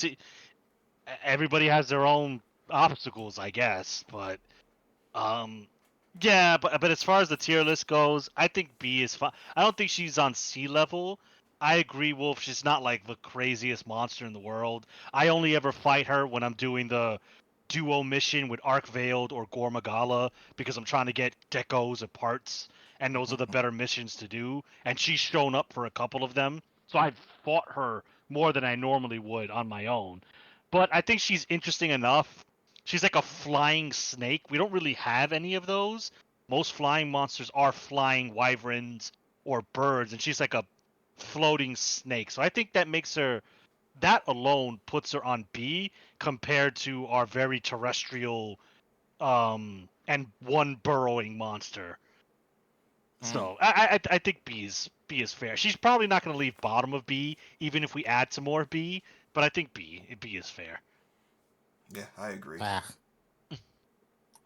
everybody has their own obstacles, I guess. But yeah. But as far as the tier list goes, I think B is fine. I don't think she's on C level. I agree, Wolf. She's not like the craziest monster in the world. I only ever fight her when I'm doing the duo mission with Arkveld or Gore Magala because I'm trying to get decos or parts, and those are the better missions to do. And she's shown up for a couple of them, so I've fought her more than I normally would on my own. But I think she's interesting enough. She's like a flying snake. We don't really have any of those. Most flying monsters are flying wyverns or birds, and she's like a floating snake. So I think that makes her, that alone puts her on B compared to our very terrestrial and one burrowing monster. So I think B is fair. She's probably not going to leave bottom of B even if we add some more B, but I think B is fair. Yeah, I agree. Ah,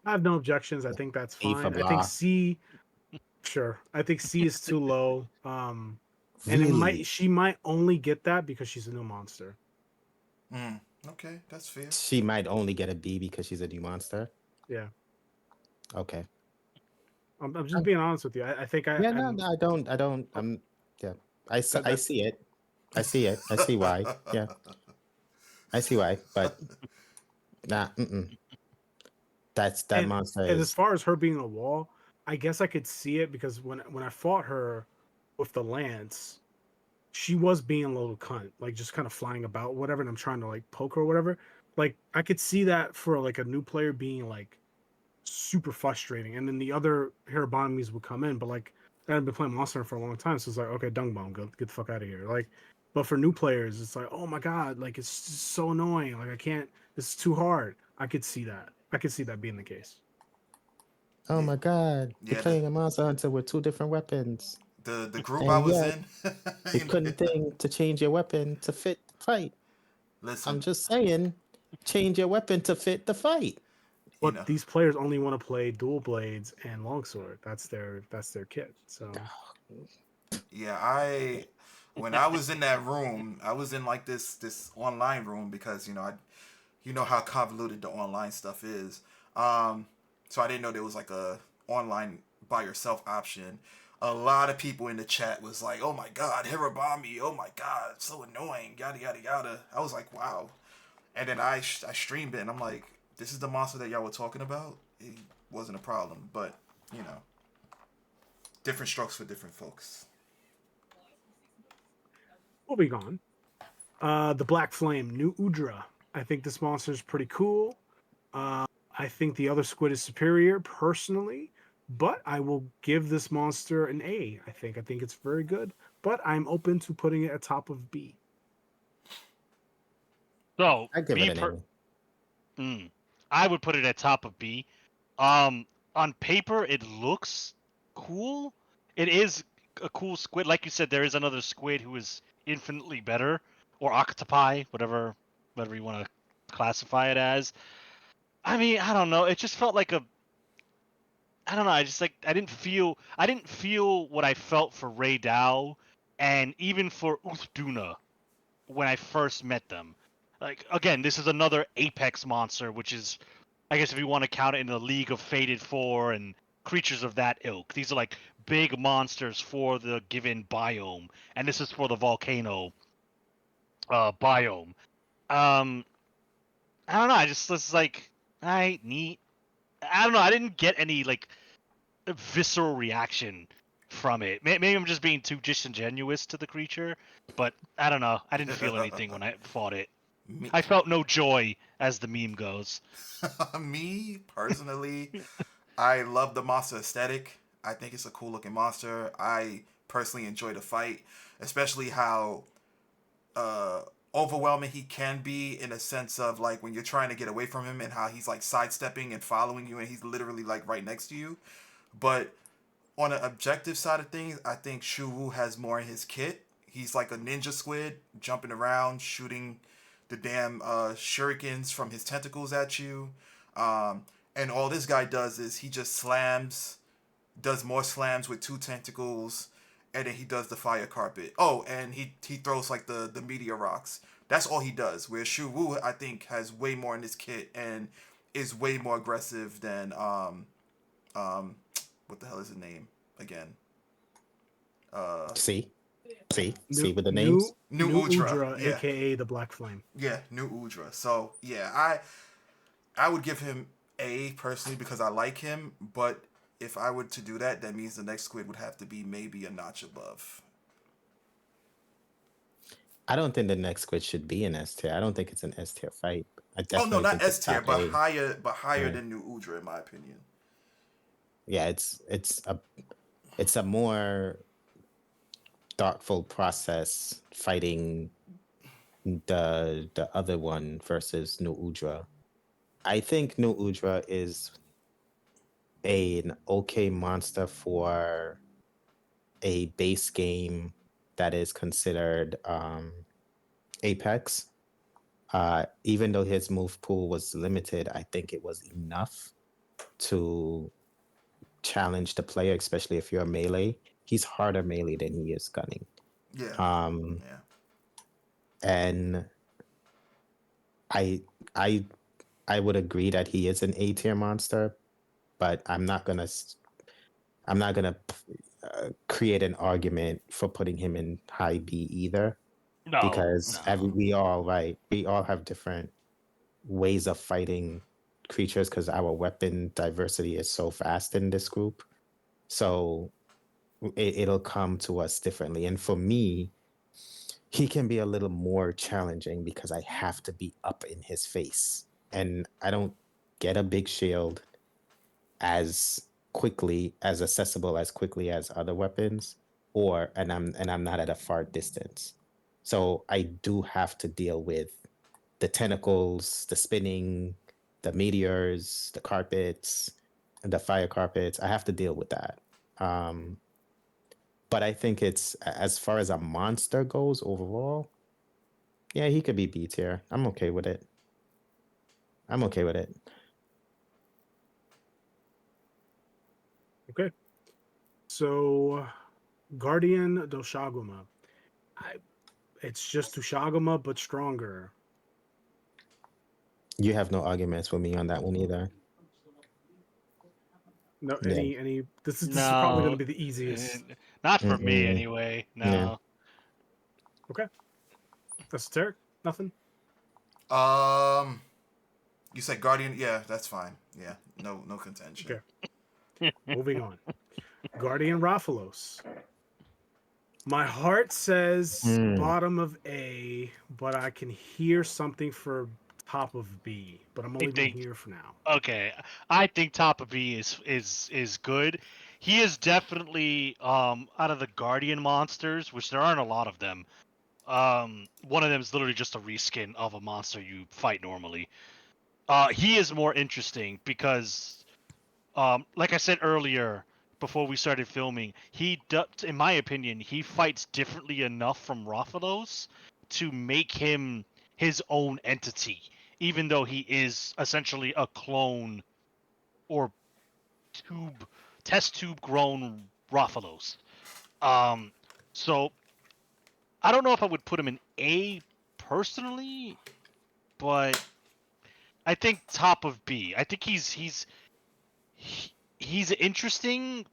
I have no objections. I think that's E for fine. I think blah. C, sure. I think C is too low. And really? she might only get that because she's a new monster. Okay, that's fair. She might only get a B because she's a new monster. Yeah. Okay. I'm just being honest with you. I think Yeah, no, I don't. Yeah, I that's- see it. I see it. I see why. Yeah, I see why. But nah, that and, monster and as is. far as her being a wall, I guess I could see it because when I fought her with the lance, she was being a little cunt, like just kind of flying about, whatever, and I'm trying to like poke her or whatever. Like I could see that for like a new player being like super frustrating, and then the other Hirabamis would come in, but like I've been playing Monster Hunter for a long time, so it's like, okay, dung bomb, go get the fuck out of here. Like, but for new players, it's like, oh my god, like it's just so annoying. Like I can't, it's too hard. I could see that. I could see that being the case. Oh my God! You're Yeah, playing a monster hunter with 2 different weapons, the group I and was yet in. you couldn't think to change your weapon to fit the fight. Listen, I'm just saying, change your weapon to fit the fight. you But know, these players only want to play dual blades and longsword. That's their kit. So yeah, when I was in that room, I was in like this online room because you know how convoluted the online stuff is. So I didn't know there was like a online by yourself option. A lot of people in the chat was like, "Oh my God, Hirabami! Oh my God, so annoying!" Yada yada yada. I was like, "Wow!" And then I streamed it, and I'm like, "This is the monster that y'all were talking about." It wasn't a problem, but you know, different strokes for different folks. moving on. The Black Flame, new Udra. I think this monster is pretty cool. I think the other squid is superior personally, but I will give this monster an A. I think it's very good, but I'm open to putting it atop of B. So I give B it an A. I would put it at top of B. On paper, it looks cool. It is a cool squid. Like you said, there is another squid who is infinitely better, or octopi, whatever you want to classify it as. I mean, I don't know. It just felt like a. I don't know. I just like I didn't feel what I felt for Ray Dow, and even for Uth Duna when I first met them. Like again, this is another apex monster, which is, I guess if you want to count it in the League of Fated Four and creatures of that ilk. These are like big monsters for the given biome, and this is for the volcano biome. Um, I don't know. I just was like, alright, neat. I don't know. I didn't get any like visceral reaction from it. Maybe I'm just being too disingenuous to the creature, but I don't know. I didn't feel anything when I fought it. Me, I felt no joy, as the meme goes. me personally, I love the monster aesthetic. I think it's a cool looking monster. I personally enjoy the fight, especially how uh, overwhelming he can be in a sense of like when you're trying to get away from him and how he's like sidestepping and following you and he's literally like right next to you. But on an objective side of things, I think Shuwu has more in his kit. He's like a ninja squid jumping around, shooting the damn shurikens from his tentacles at you. And all this guy does is he just does more slams with 2 tentacles, and then he does the fire carpet. Oh, and he throws like the meteor rocks. That's all he does. Where Shu Wu, I think, has way more in his kit and is way more aggressive than what the hell is his name again? See New with the names. New new Udra. Udra, Yeah, aka the Black Flame. yeah, New Udra. So yeah, I would give him A personally because I like him, but if I were to do that, that means the next squid would have to be maybe a notch above. I don't think the next squid should be an S tier. I don't think it's an S tier fight. I Oh no, definitely not think it's S tier, top A. but higher Yeah. than New Udra in my opinion. Yeah, it's a more thoughtful process fighting the other one versus New Udra. I think New Udra is an okay monster for a base game that is considered Apex. Even though his move pool was limited, I think it was enough to challenge the player, especially if you're a melee. He's harder melee than he is gunning. Yeah. Yeah. Yeah. And I I would agree that he is an A tier monster, but I'm not gonna create an argument for putting him in high B either, No, because no. we all have different ways of fighting creatures because our weapon diversity is so vast in this group. So it'll come to us differently. And for me, he can be a little more challenging because I have to be up in his face. And I don't get a big shield as accessible as quickly as other weapons, and I'm not at a far distance. So I do have to deal with the tentacles, the spinning, the meteors, the carpets, and the fire carpets. I have to deal with that. But I think it's, as far as a monster goes overall, yeah, he could be B tier. I'm okay with it. Okay. So, Guardian Doshaguma. It's just Doshaguma, but stronger. You have no arguments with me on that one either. No, Yeah. any. This is probably going to be the eh, easiest. not for me Mm-mm. anyway. No. Yeah. Okay. Esoteric. Nothing. You said Guardian? Yeah, that's fine. Yeah, no contention. Okay. Moving on. Guardian Rathalos. My heart says bottom of A, but I can hear something for top of B. But I'm only going think- here for now. Okay, I think top of B is good. He is definitely out of the Guardian monsters, which there aren't a lot of them. One of them is literally just a reskin of a monster you fight normally. He is more interesting because, like I said earlier, before we started filming, in my opinion, he fights differently enough from Rathalos to make him his own entity, even though he is essentially a clone or test tube grown Rathalos. So I don't know if I would put him in A personally, but I think top of B. I think he's interesting,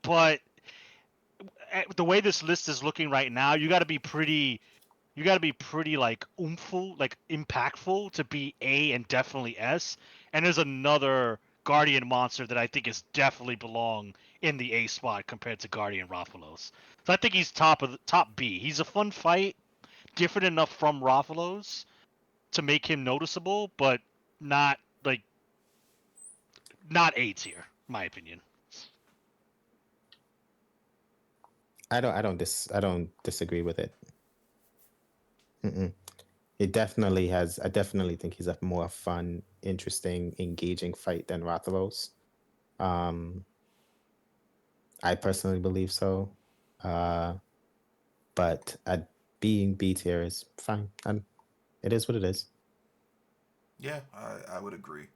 but the way this list is looking right now, you got to be pretty like oompful, like impactful to be A and definitely S. And there's another Guardian monster that I think is definitely belong in the A spot compared to Guardian Rathalos. So I think he's top B. He's a fun fight, different enough from Rathalos to make him noticeable, but not not A tier, my opinion. I don't disagree with it. Mm-mm. It definitely has. I definitely think he's a more fun, interesting, engaging fight than Rathalos. I personally believe so. But being B tier is fine. It is what it is. Yeah, I would agree.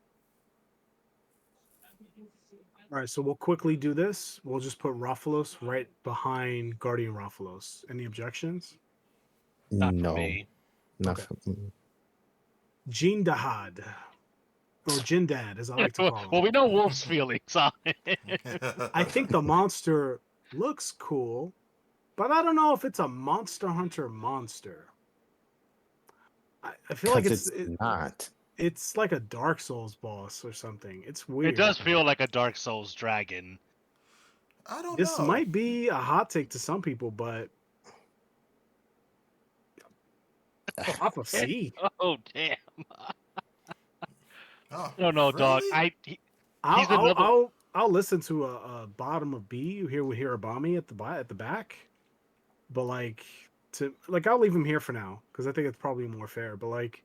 All right, so we'll quickly do this. We'll just put Rathalos right behind Guardian Rathalos. Any objections? Not for No, me. not Okay. for, Jin Dahaad, or Jin Dad, as I like to call him. Well, we know Wolf's feelings on it. I think the monster looks cool, but I don't know if it's a Monster Hunter monster. I feel like because it's not. It's like a Dark Souls boss or something. It's weird. It does feel like a Dark Souls dragon. I don't This know. might be a hot take to some people, but Pop of C. Oh damn! Oh, No, no, dog. really? I'll He's I'll, another. I'll I'll listen to a bottom of B here with Hirabami at the back, but like I'll leave him here for now because I think it's probably more fair. But like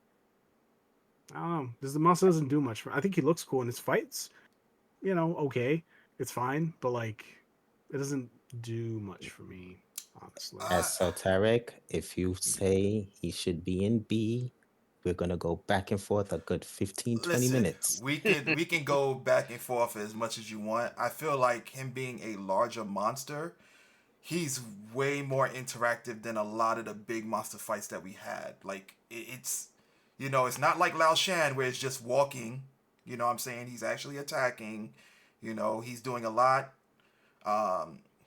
I don't know, the monster doesn't do much. I think he looks cool in his fights. Okay, it's fine, but like it doesn't do much for me, honestly. Esoteric, if you say he should be in B, we're going to go back and forth a good 15, 20 Listen, minutes. we can go back and forth as much as you want. I feel like him being a larger monster, he's way more interactive than a lot of the big monster fights that we had. Like it's, it's not like Lao Shan where it's just walking. You know what I'm saying? He's actually attacking. He's doing a lot.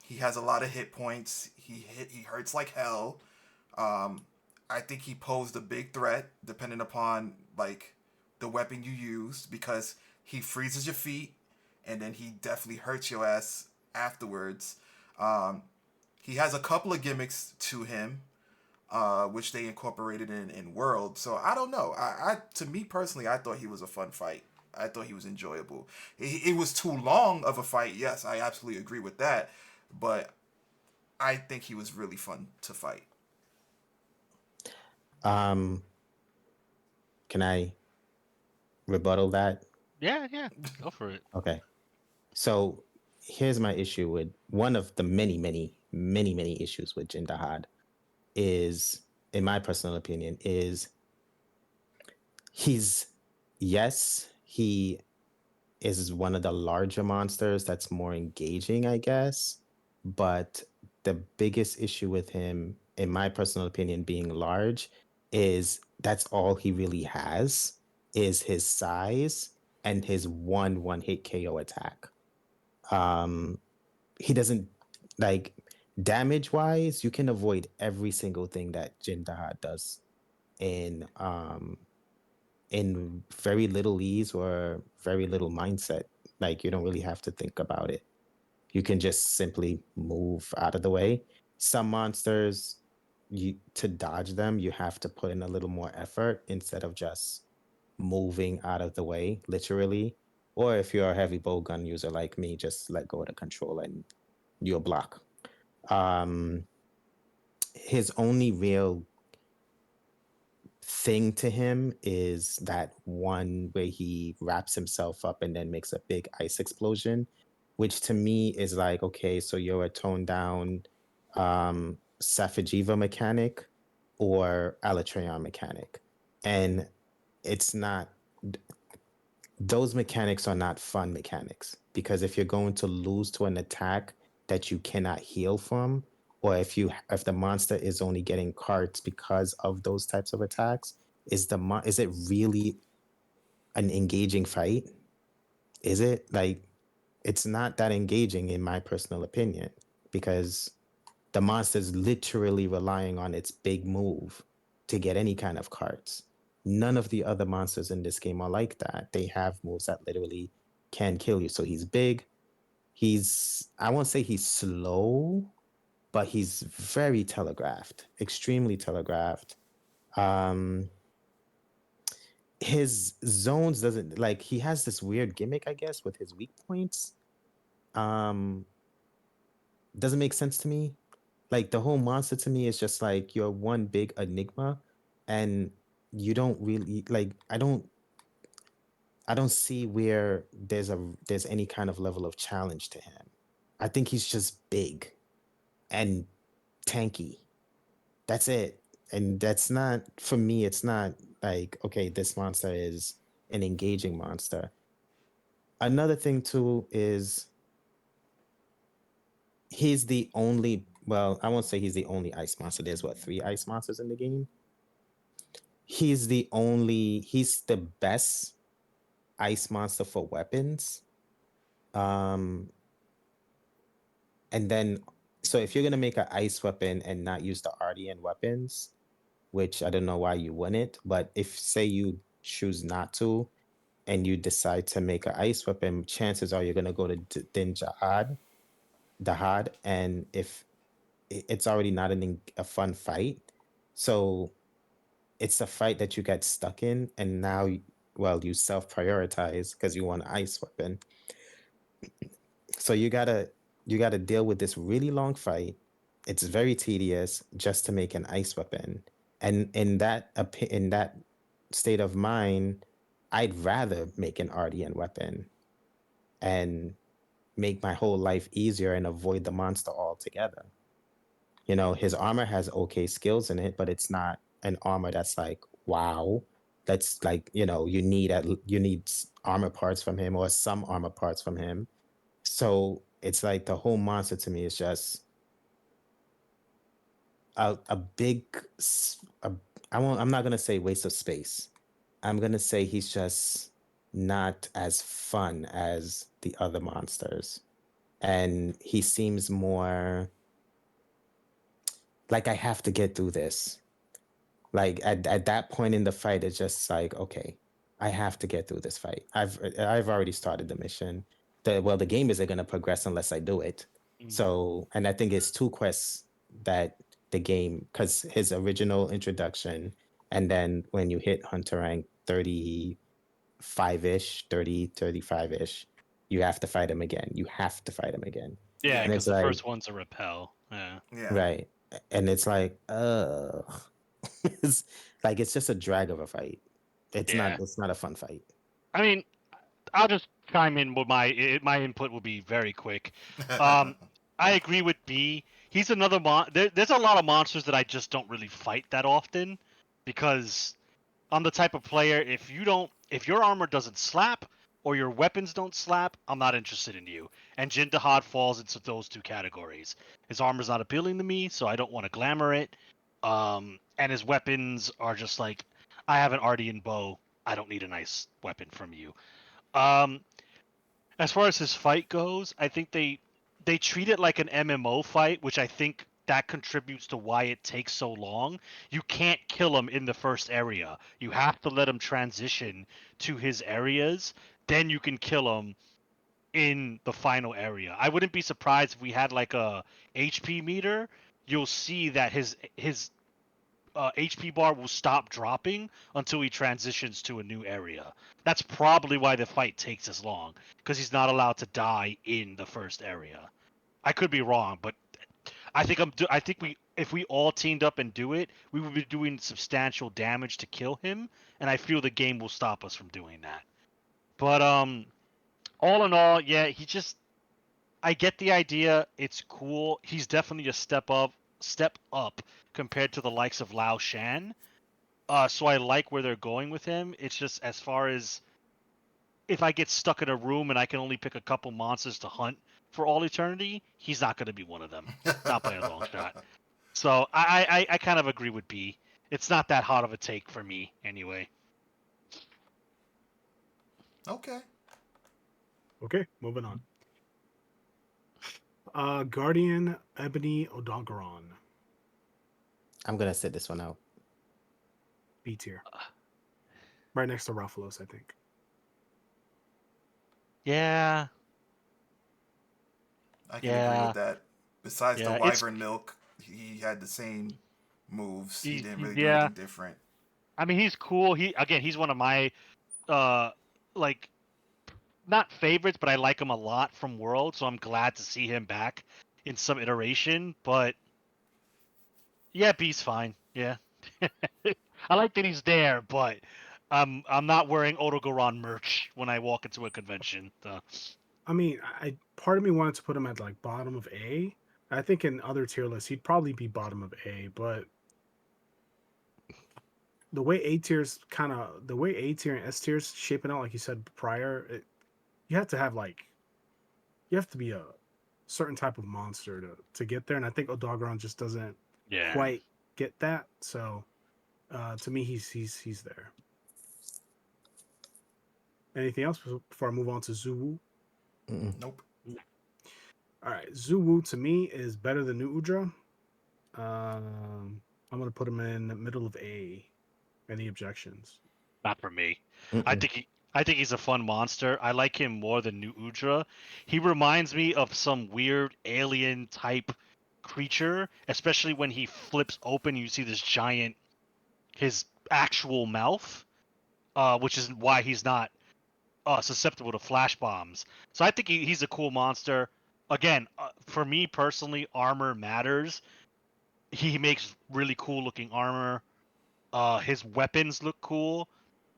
He has a lot of hit points. He hurts like hell. Um, I think he posed a big threat depending upon like the weapon you use because he freezes your feet and then he definitely hurts your ass afterwards. Um, he has a couple of gimmicks to him, which they incorporated in World. So I don't know. To me personally, I thought he was a fun fight. I thought he was enjoyable. It was too long of a fight. Yes, I absolutely agree with that. But I think he was really fun to fight. Um, can I rebuttal that? Yeah, go for it. Okay. So here's my issue with one of the many, many, many, many issues with Jin Dahaad is, in my personal opinion, is he is one of the larger monsters that's more engaging, I guess. But the biggest issue with him, in my personal opinion, being large, is that's all he really has is his size and his one hit KO attack. He doesn't like damage wise, you can avoid every single thing that Jin Dahaad does in very little ease or very little mindset. Like you don't really have to think about it. You can just simply move out of the way. Some monsters, to dodge them, you have to put in a little more effort instead of just moving out of the way, literally. Or if you're a heavy bow gun user like me, just let go of the controller and you'll block. Um, his only real thing to him is that one where he wraps himself up and then makes a big ice explosion, which to me is like, okay, so you're a toned down Safijiva mechanic or Alatreon mechanic. And it's not, those mechanics are not fun mechanics because if you're going to lose to an attack that you cannot heal from, or if the monster is only getting cards because of those types of attacks, is it really an engaging fight? Is it like it's not that engaging in my personal opinion because the monster's literally relying on its big move to get any kind of cards. None of the other monsters in this game are like that. They have moves that literally can kill you. So he's big. I won't say he's slow, but he's very telegraphed, extremely telegraphed. His zones doesn't like he has this weird gimmick, I guess, with his weak points. Um, doesn't make sense to me. Like the whole monster to me is just like you're one big enigma, and you don't really like. I don't see where there's any kind of level of challenge to him. I think he's just big and tanky. That's it. And that's not for me, it's not like, okay, this monster is an engaging monster. Another thing too is he's the only I won't say he's the only ice monster. There's what, 3 ice monsters in the game? He's the best ice monster for weapons. And then, so if you're gonna make an ice weapon and not use the Ardian weapons, which I don't know why you wouldn't, but if say you choose not to, and you decide to make an ice weapon, chances are you're gonna go to Din Dahaad, and if it's already not a fun fight, so it's a fight that you get stuck in, and now well, you self-prioritize because you want an ice weapon. So you gotta deal with this really long fight. It's very tedious just to make an ice weapon. And in that state of mind, I'd rather make an Ardian weapon and make my whole life easier and avoid the monster altogether. You know, his armor has okay skills in it, but it's not an armor that's like, wow. That's like, you need armor parts from him or some armor parts from him. So it's like the whole monster to me is just a big I'm not gonna say waste of space. I'm gonna say he's just not as fun as the other monsters. And he seems more like I have to get through this. Like at that point in the fight, it's just like, okay, I have to get through this fight. I've already started the mission. The game isn't gonna progress unless I do it. So, and I think it's 2 quests that the game, because his original introduction, and then when you hit Hunter rank 35-ish, 35-ish, you have to fight him again. You have to fight him again. Yeah, And because it's the like, first one's a repel. Yeah. Yeah. right. And it's like, it's like it's just a drag of a fight. Yeah. It's not a fun fight. I mean, I'll just chime in with my input will be very quick. I agree with B. He's another there's a lot of monsters that I just don't really fight that often because I'm the type of player if your armor doesn't slap or your weapons don't slap, I'm not interested in you. And Jin Dahaad falls into those 2 categories. His armor's not appealing to me, so I don't want to glamour it. And his weapons are just like, I have an Ardian bow. I don't need a nice weapon from you. Um, as far as his fight goes, I think they treat it like an MMO fight, which I think that contributes to why it takes so long. You can't kill him in the first area. You have to let him transition to his areas, then you can kill him in the final area. I wouldn't be surprised if we had like a HP meter. You'll see that his HP bar will stop dropping until he transitions to a new area. That's probably why the fight takes as long, because he's not allowed to die in the first area. I could be wrong, but I think if we all teamed up and do it, we would be doing substantial damage to kill him, and I feel the game will stop us from doing that. But all in all, yeah, I get the idea. It's cool. He's definitely a step up compared to the likes of Lao Shan. So I like where they're going with him. It's just as far as if I get stuck in a room and I can only pick a couple monsters to hunt for all eternity, he's not going to be one of them. Not by a long shot. So I kind of agree with B. It's not that hot of a take for me anyway. Okay. Okay, moving on. Guardian Ebony Odogaron, I'm gonna sit this one out. B tier. Right next to Rathalos, I think. Yeah, I can agree yeah, with that. Besides the yeah. It's wyvern milk, he had the same moves. He didn't really do yeah. anything different. I mean, he's cool. He's one of my uh like not favorites, but I like him a lot from World, so I'm glad to see him back in some iteration. But yeah, B's fine. Yeah, I like that he's there, but I'm not wearing Odogaron merch when I walk into a convention. So. I mean, I part of me wanted to put him at like bottom of A. I think in other tier lists he'd probably be bottom of A, but the way A tiers the way A tier and S tiers shaping out, like you said prior, you have to have like you have to be a certain type of monster to get there, and I think Odogaron just doesn't Yeah. quite get that. So to me, he's there. Anything else before I move on to Zuwu? Nope. All right, Zuwu to me is better than New Udra. I'm gonna put him in the middle of A. Any objections? Not for me. Mm-mm. I think he's a fun monster. I like him more than New Udra. He reminds me of some weird alien type creature, especially when he flips open. You see this giant, his actual mouth, which is why he's not susceptible to flash bombs. So I think he's a cool monster. Again, for me personally, armor matters. He makes really cool looking armor. His weapons look cool.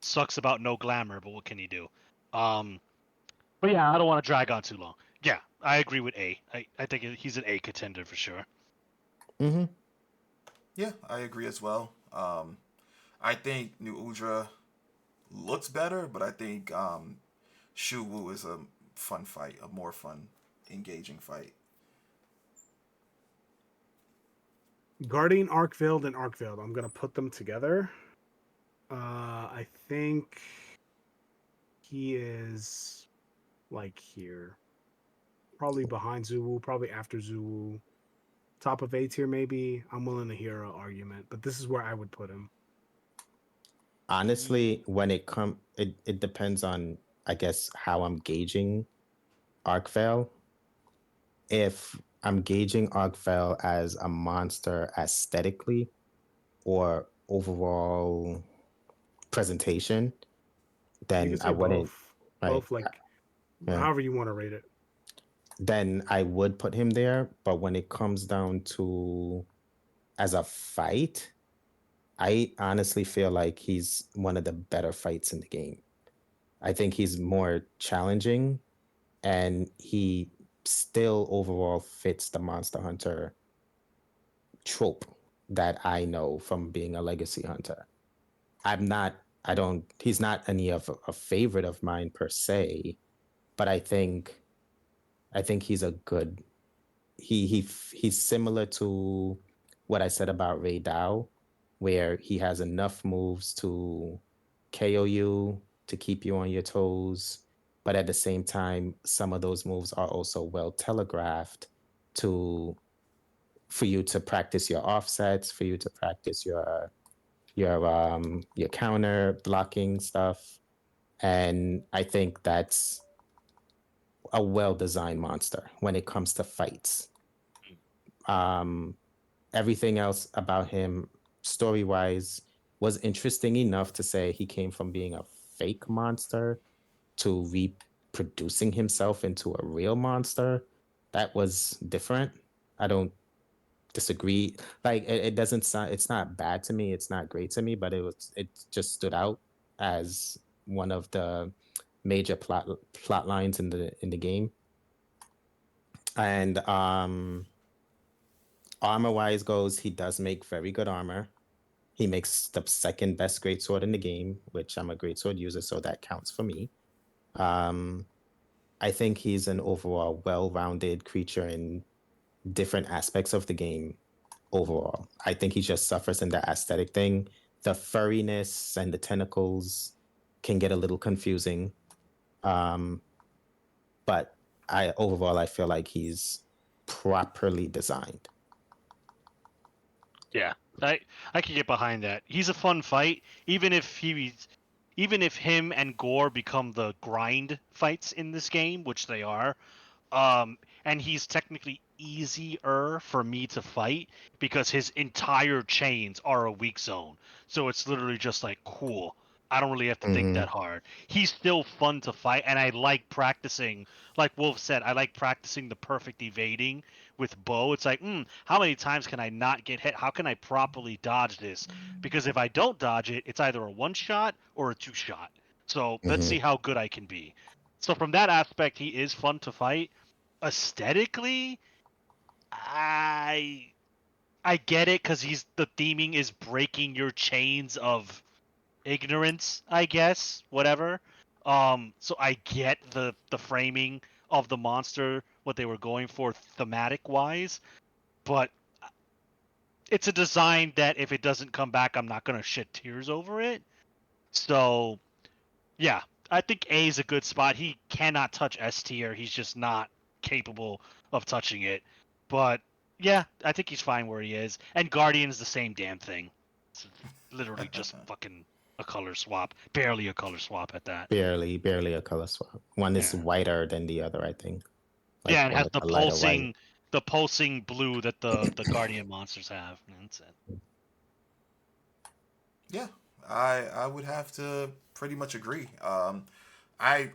Sucks about no glamour, but what can you do? Um, but yeah, I don't want to drag on too long. Yeah, I agree with A. I think he's an A contender for sure. Mm-hmm. Yeah, I agree as well. I think New Udra looks better, but I think Shu Wu is a fun fight, a more fun, engaging fight. Guardian Arkveld and Arkveld. I'm gonna put them together. I think he is like here, probably behind Zuwu, probably after Zuwu, top of A tier maybe. I'm willing to hear an argument, but this is where I would put him. Honestly, when it depends on, I guess, how I'm gauging Arkvale. If I'm gauging Arkvale as a monster aesthetically or overall presentation, You can then I say wouldn't, both, right? like Yeah. however you want to rate it. Then I would put him there. But when it comes down to as a fight, I honestly feel like he's one of the better fights in the game. I think he's more challenging and he still overall fits the Monster Hunter trope that I know from being a legacy hunter. He's not any of a favorite of mine per se, but I think he's a good, he's similar to what I said about Ray Dao, where he has enough moves to KO you, to keep you on your toes, but at the same time, some of those moves are also well telegraphed to for you to practice your offsets, for you to practice your counter blocking stuff. And I think that's a well-designed monster when it comes to fights. Um, Everything else about him, story-wise, was interesting enough to say he came from being a fake monster to reproducing himself into a real monster. That was different. I don't disagree. Like it doesn't sound. It's not bad to me. It's not great to me. But it just stood out as one of the major plot lines in the game. And armor wise goes, he does make very good armor. He makes the second best greatsword in the game, which I'm a greatsword user, so that counts for me. Um, I think he's an overall well-rounded creature in different aspects of the game. Overall, I think he just suffers in the aesthetic thing. The furriness and the tentacles can get a little confusing, um, but I feel like he's properly designed. Yeah, I can get behind that. He's a fun fight, even if him and Gore become the grind fights in this game, which they are. And he's technically easier for me to fight because his entire chains are a weak zone. So it's literally just like cool. I don't really have to think Mm-hmm. that hard. He's still fun to fight, and I like practicing. Like Wolf said, I like practicing the perfect evading with bow. It's like, how many times can I not get hit? How can I properly dodge this? Because if I don't dodge it, it's either a one shot or a two shot. So let's Mm-hmm. see how good I can be. So from that aspect, he is fun to fight. Aesthetically, I I get it because he's the theming is breaking your chains of ignorance, I guess, whatever. So I get the framing of the monster, what they were going for thematic wise, but it's a design that if it doesn't come back, I'm not gonna shed tears over it. So yeah, I think A is a good spot. He cannot touch S tier. He's just not capable of touching it. But yeah, I think he's fine where he is. And Guardian's the same damn thing. It's literally just fucking a color swap, barely a color swap at that. Barely a color swap. One is Yeah. whiter than the other, I think. Yeah, and one has is the a lighter white. pulsing blue that the guardian monsters have. And that's it. Yeah, I would have to pretty much agree. I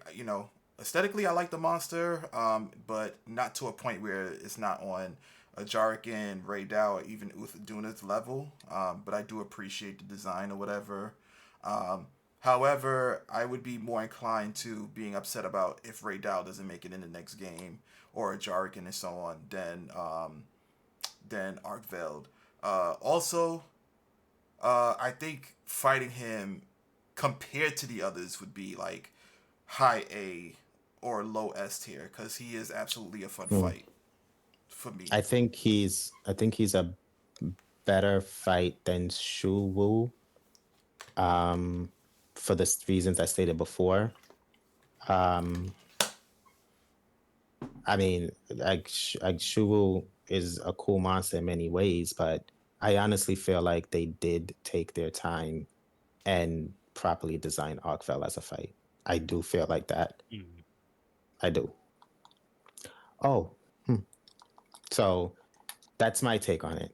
aesthetically I like the monster, but not to a point where it's not on Ajarakan, Raydal, or even Uth Duna's level. But I do appreciate the design or whatever. However, I would be more inclined to being upset about if Raydal doesn't make it in the next game or Ajarakan and so on than Arkveld. Also, I think fighting him compared to the others would be like high A or low S tier because he is absolutely a fun Hmm. fight for me. I think he's a better fight than Shu Wu. For the reasons I stated before. I mean, like Shu Wu is a cool monster in many ways, but I honestly feel like they did take their time and properly design Arkveld as a fight. I do feel like that. Mm. I do. Oh, so that's my take on it.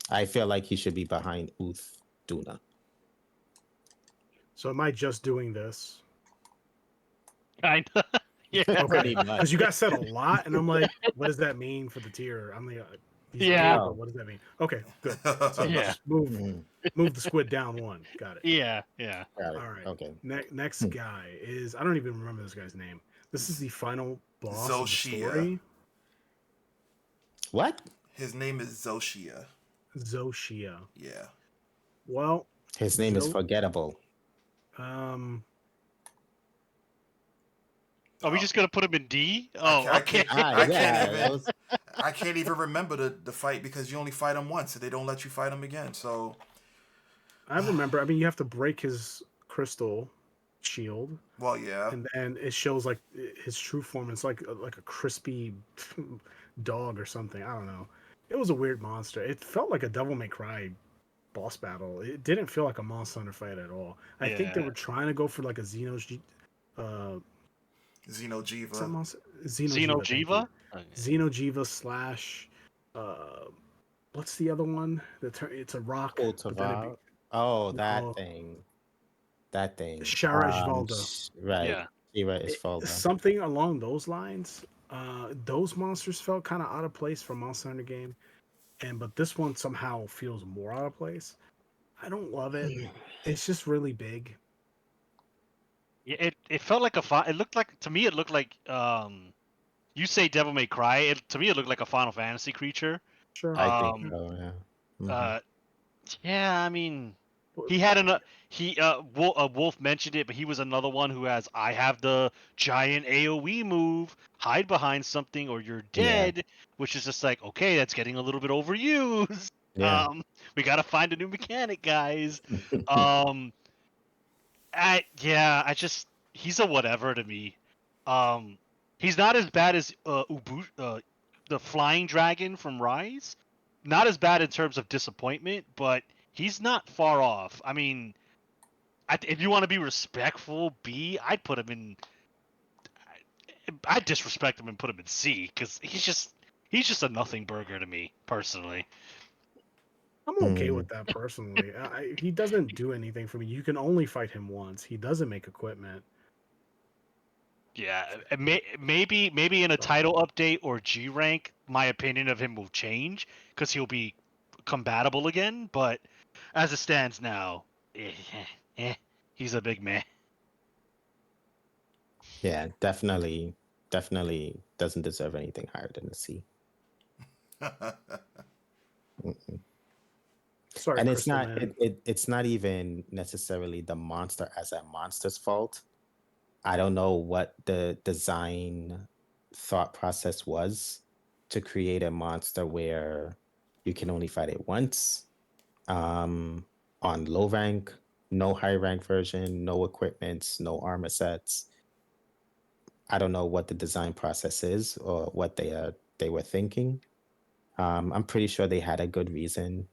I feel like he should be behind Uth Duna. So am I just doing this? Kind of. Yeah. Okay, Pretty much. because you guys said a lot, and I'm like, what does that mean for the tier? I'm like, he's Yeah. A, but what does that mean? Okay, good. So Yeah. just Mhm. move the squid down one. Got it. Yeah. Yeah. Got it. All right. Okay. Next guy is, I don't even remember this guy's name. This is the final boss Zoh of the Shia. story. What? His name is Zoh Shia. Zoh Shia. Yeah. Well, His name is Zoh- forgettable. Are we just gonna put him in D? Oh, I okay. can't, I yeah, can't that was- I can't even remember the fight because you only fight him once and they don't let you fight him again. So I remember. I mean, you have to break his crystal shield, well, yeah. and then it shows like his true form. It's like a crispy dog or something. I don't know. It was a weird monster. It felt like a Devil May Cry boss battle. It didn't feel like a Monster Hunter fight at all. I think they Yeah. were trying to go for like a Xenojiva. something else. Xenojiva? Okay. Xenojiva slash what's the other one? It's a rock. But then Ultraviolet. Oh, that no, thing. That thing. Shara Ishvalda. Right. Yeah. Shira is Falda. Something along those lines. Those monsters felt kind of out of place for a Monster Hunter game, but this one somehow feels more out of place. I don't love it. It's just really big. Yeah, it felt like it looked like, to me it looked like you say Devil May Cry, to me it looked like a Final Fantasy creature. Sure. I think Um, so, yeah. Mhm. Yeah, I mean, he had Wolf mentioned it, but he was another one who has, I have the giant AoE move, hide behind something or you're Yeah. dead, which is just like, okay, that's getting a little bit overused. Yeah. We gotta find a new mechanic, guys. He's a whatever to me. He's not as bad as the flying dragon from Rise. Not as bad in terms of disappointment, but he's not far off. I mean, if you want to be respectful, B, I'd put him in. I'd disrespect him and put him in C because he's just a nothing burger to me personally. I'm okay with that personally. He doesn't do anything for me. You can only fight him once. He doesn't make equipment. Yeah, maybe in a title update or G rank, my opinion of him will change because he'll be combatable again. But as it stands now, he's a big meh. Yeah, definitely doesn't deserve anything higher than a C. Mm-mm. Sorry, And it's Crystal not Man. it's not even necessarily the monster as a monster's fault. I don't know what the design thought process was to create a monster where you can only fight it once, on low rank, no high rank version, no equipments, no armor sets. I don't know what the design process is or what they were thinking. I'm pretty sure they had a good reason,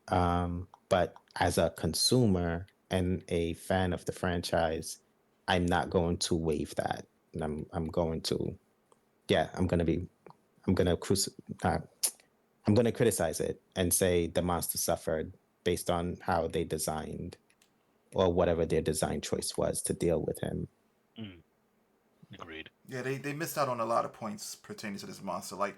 but as a consumer and a fan of the franchise, I'm not going to waive that. And I'm going to, yeah, I'm going to I'm going to criticize it and say the monster suffered based on how they designed or whatever their design choice was to deal with him. Agreed. Yeah, they missed out on a lot of points pertaining to this monster. Like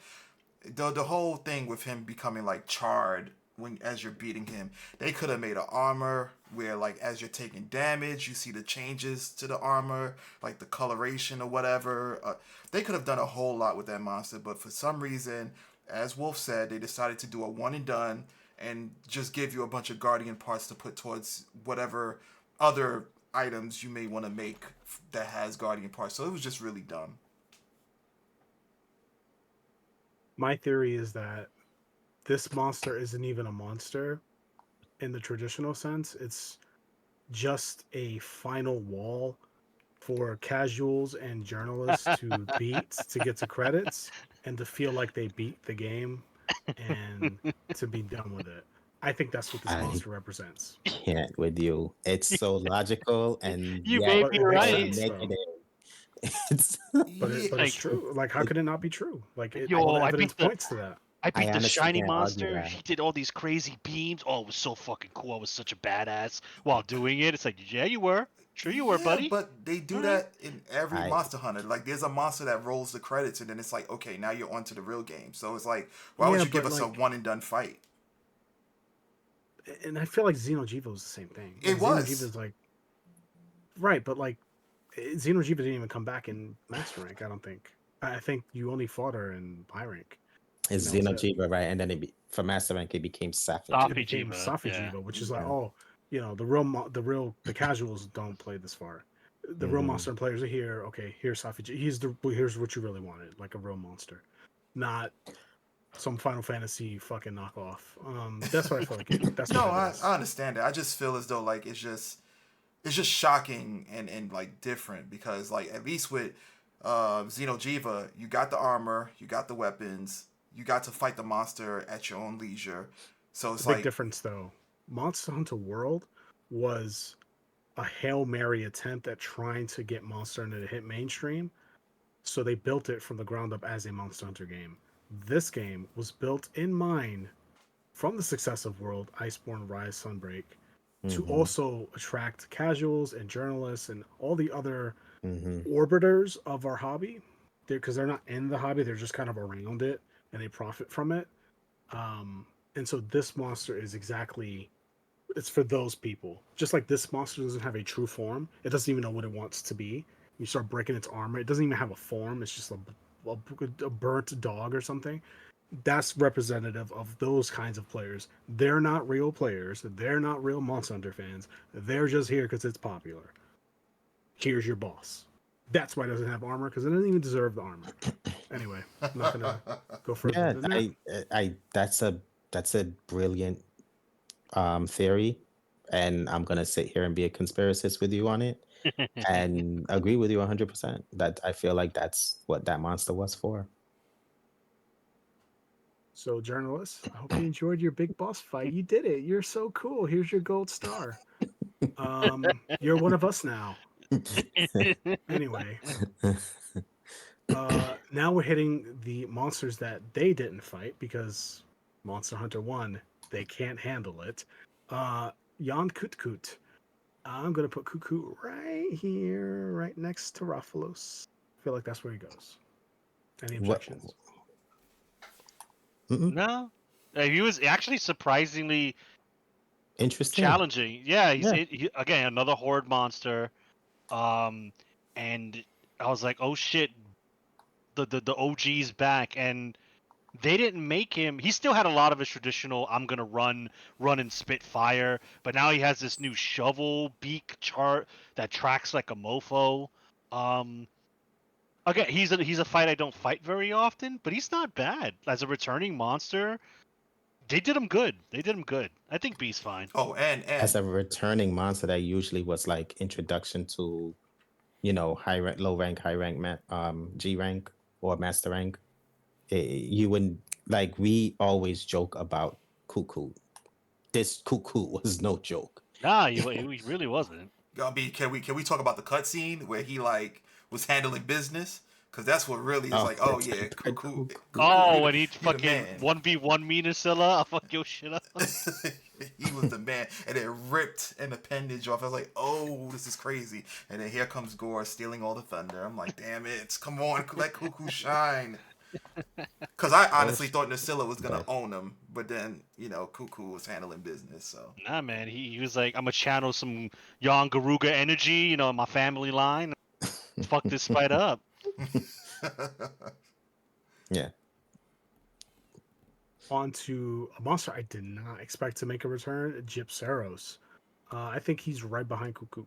the whole thing with him becoming like charred when as you're beating him, they could have made an armor where like as you're taking damage, you see the changes to the armor, like the coloration or whatever. They could have done a whole lot with that monster, but for some reason, as Wolf said, they decided to do a one and done and just give you a bunch of guardian parts to put towards whatever other items you may want to make that has guardian parts. So it was just really dumb. My theory is that this monster isn't even a monster in the traditional sense. It's just a final wall for casuals and journalists to beat to get to credits and to feel like they beat the game and to be done with it. I think that's what this I monster represents. can't with you. It's so logical and You yet may But be it makes so right. sense, though. negative. It's But Yeah, it's Like, true. Like, how could it not be true? Like, Yo, all the I evidence beat the points to that. I beat the honestly shiny can't argue monster. that. He did all these crazy beams. Oh, it was so fucking cool. I was such a badass while doing it. It's like, yeah, you were. Sure, you were, yeah, buddy. but they do All that in every I Monster Hunter. Like, there's a monster that rolls the credits, and then it's like, okay, now you're on to the real game. So it's like, why would Yeah, you give but us a like, one and done fight? and I feel like Xeno'jiva was the same thing. Like, It was. Xeno'jiva's like, right, but like, Xeno'jiva didn't even come back in Master Rank. I don't think. I think you only fought her in High Rank. it's And that was it. Xeno'jiva, right? And then for Master Rank, it became Sapphire. Stop It it, became Jiva. Yeah. Safi'jiva, which is like, Yeah. oh, the casuals don't play this far. The real Mhm. monster players are here. Okay, here's Safi'jiva. Here's what you really wanted, like a real monster, not some Final Fantasy fucking knockoff. That's what I feel like. That's No, what it I, is. I understand it. I just feel as though like it's just shocking and like different because like at least with Xeno'jiva, you got the armor, you got the weapons, you got to fight the monster at your own leisure. So The it's big like difference, though, Monster Hunter World was a Hail Mary attempt at trying to get Monster Hunter to hit mainstream. So they built it from the ground up as a Monster Hunter game. This game was built in mind from the success of World, Iceborne, Rise, Sunbreak, to Mhm. also attract casuals and journalists and all the other Mhm. orbiters of our hobby. Because they're not in the hobby, they're just kind of around it and they profit from it. And so this monster is exactly it's for those people. Just like this monster doesn't have a true form, it doesn't even know what it wants to be. You start breaking its armor, it doesn't even have a form. It's just a burnt dog or something. That's representative of those kinds of players. They're not real players. They're not real Monster Hunter fans. They're just here because it's popular. Here's your boss. That's why it doesn't have armor because it doesn't even deserve the armor. Anyway, I'm not gonna go further Yeah, than that. I that's a brilliant theory, and I'm gonna sit here and be a conspiracist with you on it, and agree with you 100%. That I feel like that's what that monster was for. So, journalists, I hope you enjoyed your big boss fight. You did it. You're so cool. Here's your gold star. You're one of us now. Anyway, now we're hitting the monsters that they didn't fight because Monster Hunter 1, they can't handle it. Yian Kut-Ku. I'm gonna put Cuckoo right here, right next to Rathalos. I feel like that's where he goes. Any What? objections? Mm-mm. No. He was actually surprisingly Interesting. challenging. Yeah, Yeah. again another horde monster. And I was like, oh shit, the OG's back, and they didn't make him. He still had a lot of his traditional I'm gonna run and spit fire, but now he has this new shovel beak chart that tracks like a mofo. Again, he's a fight I don't fight very often, but he's not bad as a returning monster. They did him good. They did him good. I think B's fine. oh, As and a returning monster, that usually was like introduction to, high rank, low rank, high rank, G rank or master rank. You wouldn't like. We always joke about Cuckoo this Cuckoo was no joke. Nah, he really wasn't. I mean, can we talk about the cutscene where he like was handling business? Because that's what really is like. Oh That's yeah, right, Cuckoo. Cuckoo. Oh, and he He the fucking man. 1v1 me, Nerscylla. I'll fuck your shit up. He was the man, and it ripped an appendage off. I was like, "Oh, this is crazy!" And then here comes Gore stealing all the thunder. I'm like, "Damn it! Come on, let Cuckoo shine." Because I honestly thought Nerscylla was gonna own him, but then Cuckoo was handling business. So Nah, man, he was like, I'm gonna channel some Yon Garuga energy, in my family line. Fuck this fight up. Yeah. On to a monster I did not expect to make a return, Gypceros. I think he's right behind Cuckoo.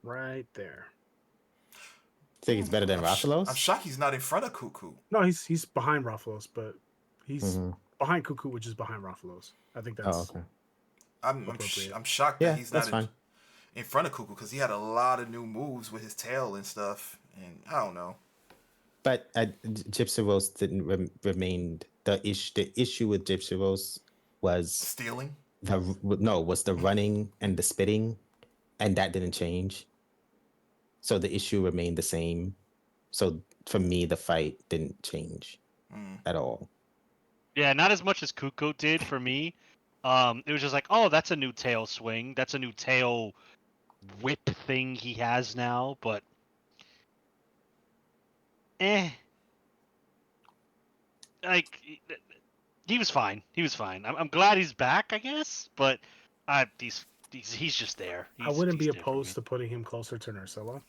Right there. Think it's better than I'm Rathalos? shocked he's not in front of Cuckoo. No, he's behind Rathalos, but he's Mhm. behind Cuckoo, which is behind Rathalos. I think Oh, that's okay. appropriate. I'm shocked Yeah, that he's that's not fine. in front of Cuckoo because he had a lot of new moves with his tail and stuff, and I don't know. But Gypceros didn't remain the issue. The issue with Gypceros was Stealing. was the running and the spitting, and that didn't change. So the issue remained the same. So for me, the fight didn't change at all. Yeah, not as much as Kuko did for me. It was just like, oh, that's a new tail swing. That's a new tail whip thing he has now. But, like, he was fine. He was fine. I'm glad he's back, I guess. But he's just there. I wouldn't be he's there for me. opposed to putting him closer to Nerscylla.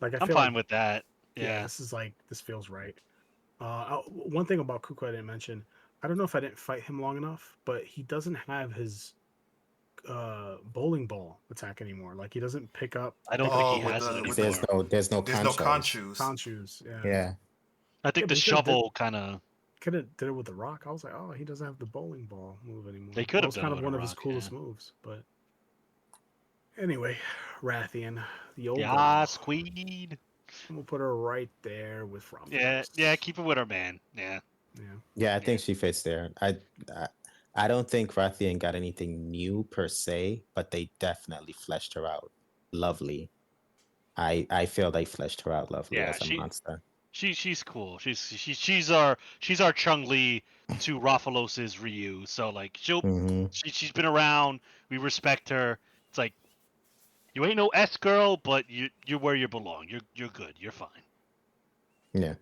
Like I'm feel fine like, with that. yeah, this feels right. One thing about Cuckoo I didn't mention. I don't know if I didn't fight him long enough, but he doesn't have his bowling ball attack anymore. Like he doesn't pick up I don't think he has it anymore. There's no There's no conchos. conchus. Yeah. Yeah. I think the but he shovel kind of. could have did it with the rock. I was like, oh, he doesn't have the bowling ball move anymore. They could That have was done kind it of with one a of his rock, coolest yeah. moves. But anyway, Rathian, the old girl. Yes, Queen. We'll put her right there with Yeah, Rathalos. keep it with her, man. Yeah. Yeah. Yeah, I think she fits there. I don't think Rathian got anything new per se, but they definitely fleshed her out lovely. I feel they fleshed her out lovely Yeah, as a monster. she's cool. She's our Chung Li to Rathalos's Ryu. So like she's been around. We respect her. It's like you ain't no S girl, but you're where you belong. You're good. You're fine. Yeah.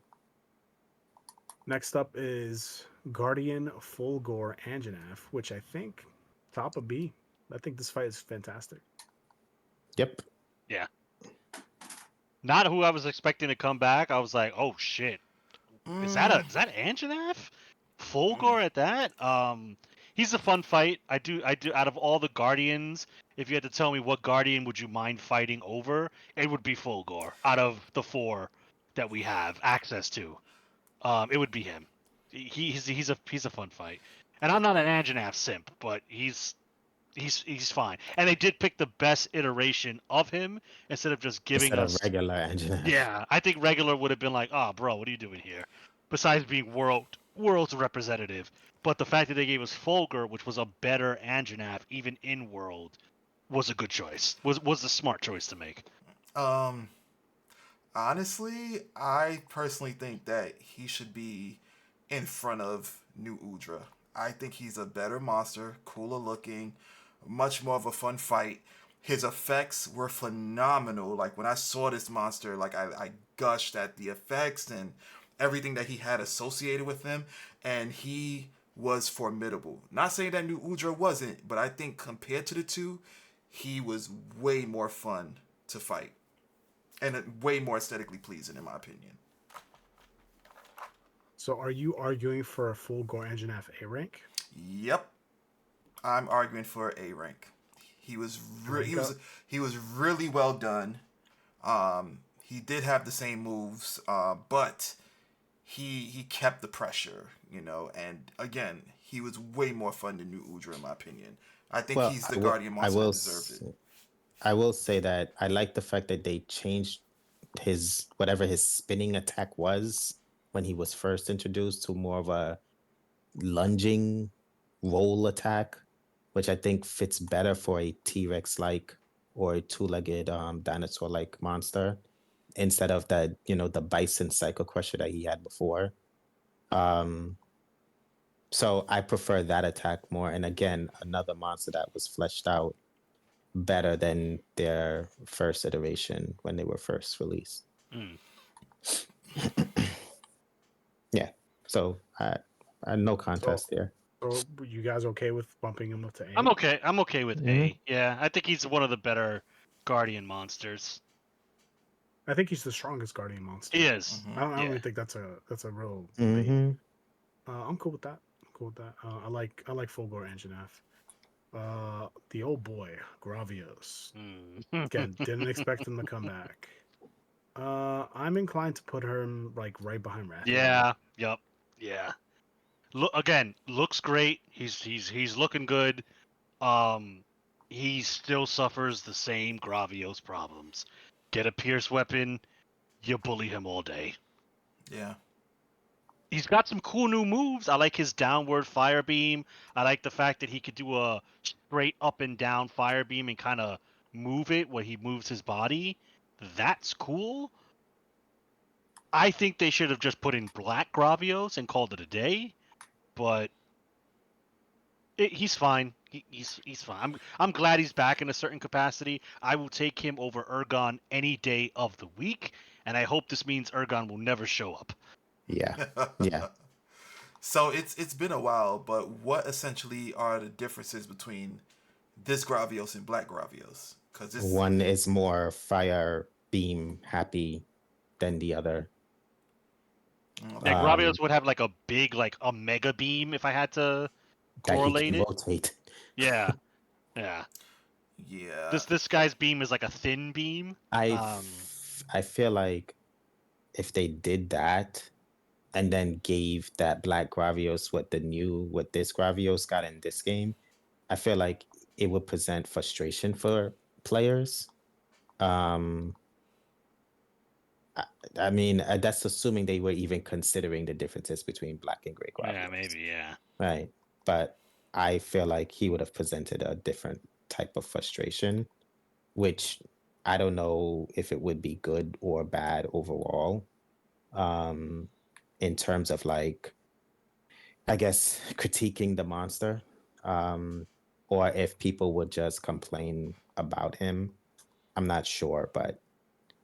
Next up is Guardian Fulgur Anjanath, which I think top of B. I think this fight is fantastic. Yep. Yeah. Not who I was expecting to come back. I was like, oh shit. Is that Anjanath? Fulgur at that? He's a fun fight. I do out of all the Guardians, if you had to tell me what Guardian would you mind fighting over, it would be Fulgur out of the 4 that we have access to. It would be him. He's a fun fight. And I'm not an Anjanath simp, but he's fine. And they did pick the best iteration of him instead of just giving Instead us of regular Anjanath. Yeah, I think regular would have been like, "Oh, bro, what are you doing here?" Besides being world's representative, but the fact that they gave us Fulgur, which was a better Anjanath even in world, was a good choice. Was a smart choice to make. Honestly, I personally think that he should be in front of New Udra. I think he's a better monster, cooler looking, much more of a fun fight. His effects were phenomenal. Like when I saw this monster, like I gushed at the effects and everything that he had associated with him, and he was formidable. Not saying that New Udra wasn't, but I think compared to the two, he was way more fun to fight and way more aesthetically pleasing, in my opinion. So are you arguing for a Fulgur Anjanath A rank? Yep, I'm arguing for A rank. He was he was really well done. He did have the same moves, but he kept the pressure, and again, he was way more fun than New Udra, in my opinion. I think he's the Guardian monster that deserved it. I will say that I like the fact that they changed his whatever his spinning attack was when he was first introduced to more of a lunging roll attack, which I think fits better for a T-Rex like or a two-legged dinosaur like monster instead of the the bison cycle crusher that he had before. So I prefer that attack more. And again, another monster that was fleshed out better than their first iteration when they were first released. Mm. Yeah. So no contest there. So you guys okay with bumping him up to A? I'm okay. I'm okay with Mhm. A. Yeah, I think he's one of the better guardian monsters. I think he's the strongest guardian monster. He is. Mhm. I don't Yeah. even think that's a real debate. Mhm. I'm cool with that. I'm cool with that. I like Fulgur Anjanath. The old boy Gravios. Mm. Again, didn't expect him to come back. I'm inclined to put him like right behind Rathian. Yeah. Yep. Yeah. Look again. Looks great. He's looking good. He still suffers the same Gravios problems. Get a pierce weapon, you bully him all day. Yeah. He's got some cool new moves. I like his downward fire beam. I like the fact that he could do a straight up and down fire beam and kind of move it where he moves his body. That's cool. I think they should have just put in Black Gravios and called it a day, but he's fine. He's fine. I'm glad he's back in a certain capacity. I will take him over Ergon any day of the week, and I hope this means Ergon will never show up. Yeah. Yeah. So it's been a while, but what essentially are the differences between this Gravios and Black Gravios? Because this One is more fire beam happy than the other. Yeah, Um, Gravios would have like a big, like a mega beam if I had to that he correlate can it. rotate. Yeah, yeah. yeah. This guy's beam is like a thin beam. I feel like if they did that and then gave that Black Gravios what this Gravios got in this game, I feel like it would present frustration for players. I mean, that's assuming they were even considering the differences between Black and Gray Gravios. Yeah, maybe. Yeah. Right. But I feel like he would have presented a different type of frustration, which I don't know if it would be good or bad overall. In terms of like, I guess, critiquing the monster, or if people would just complain about him. I'm not sure, but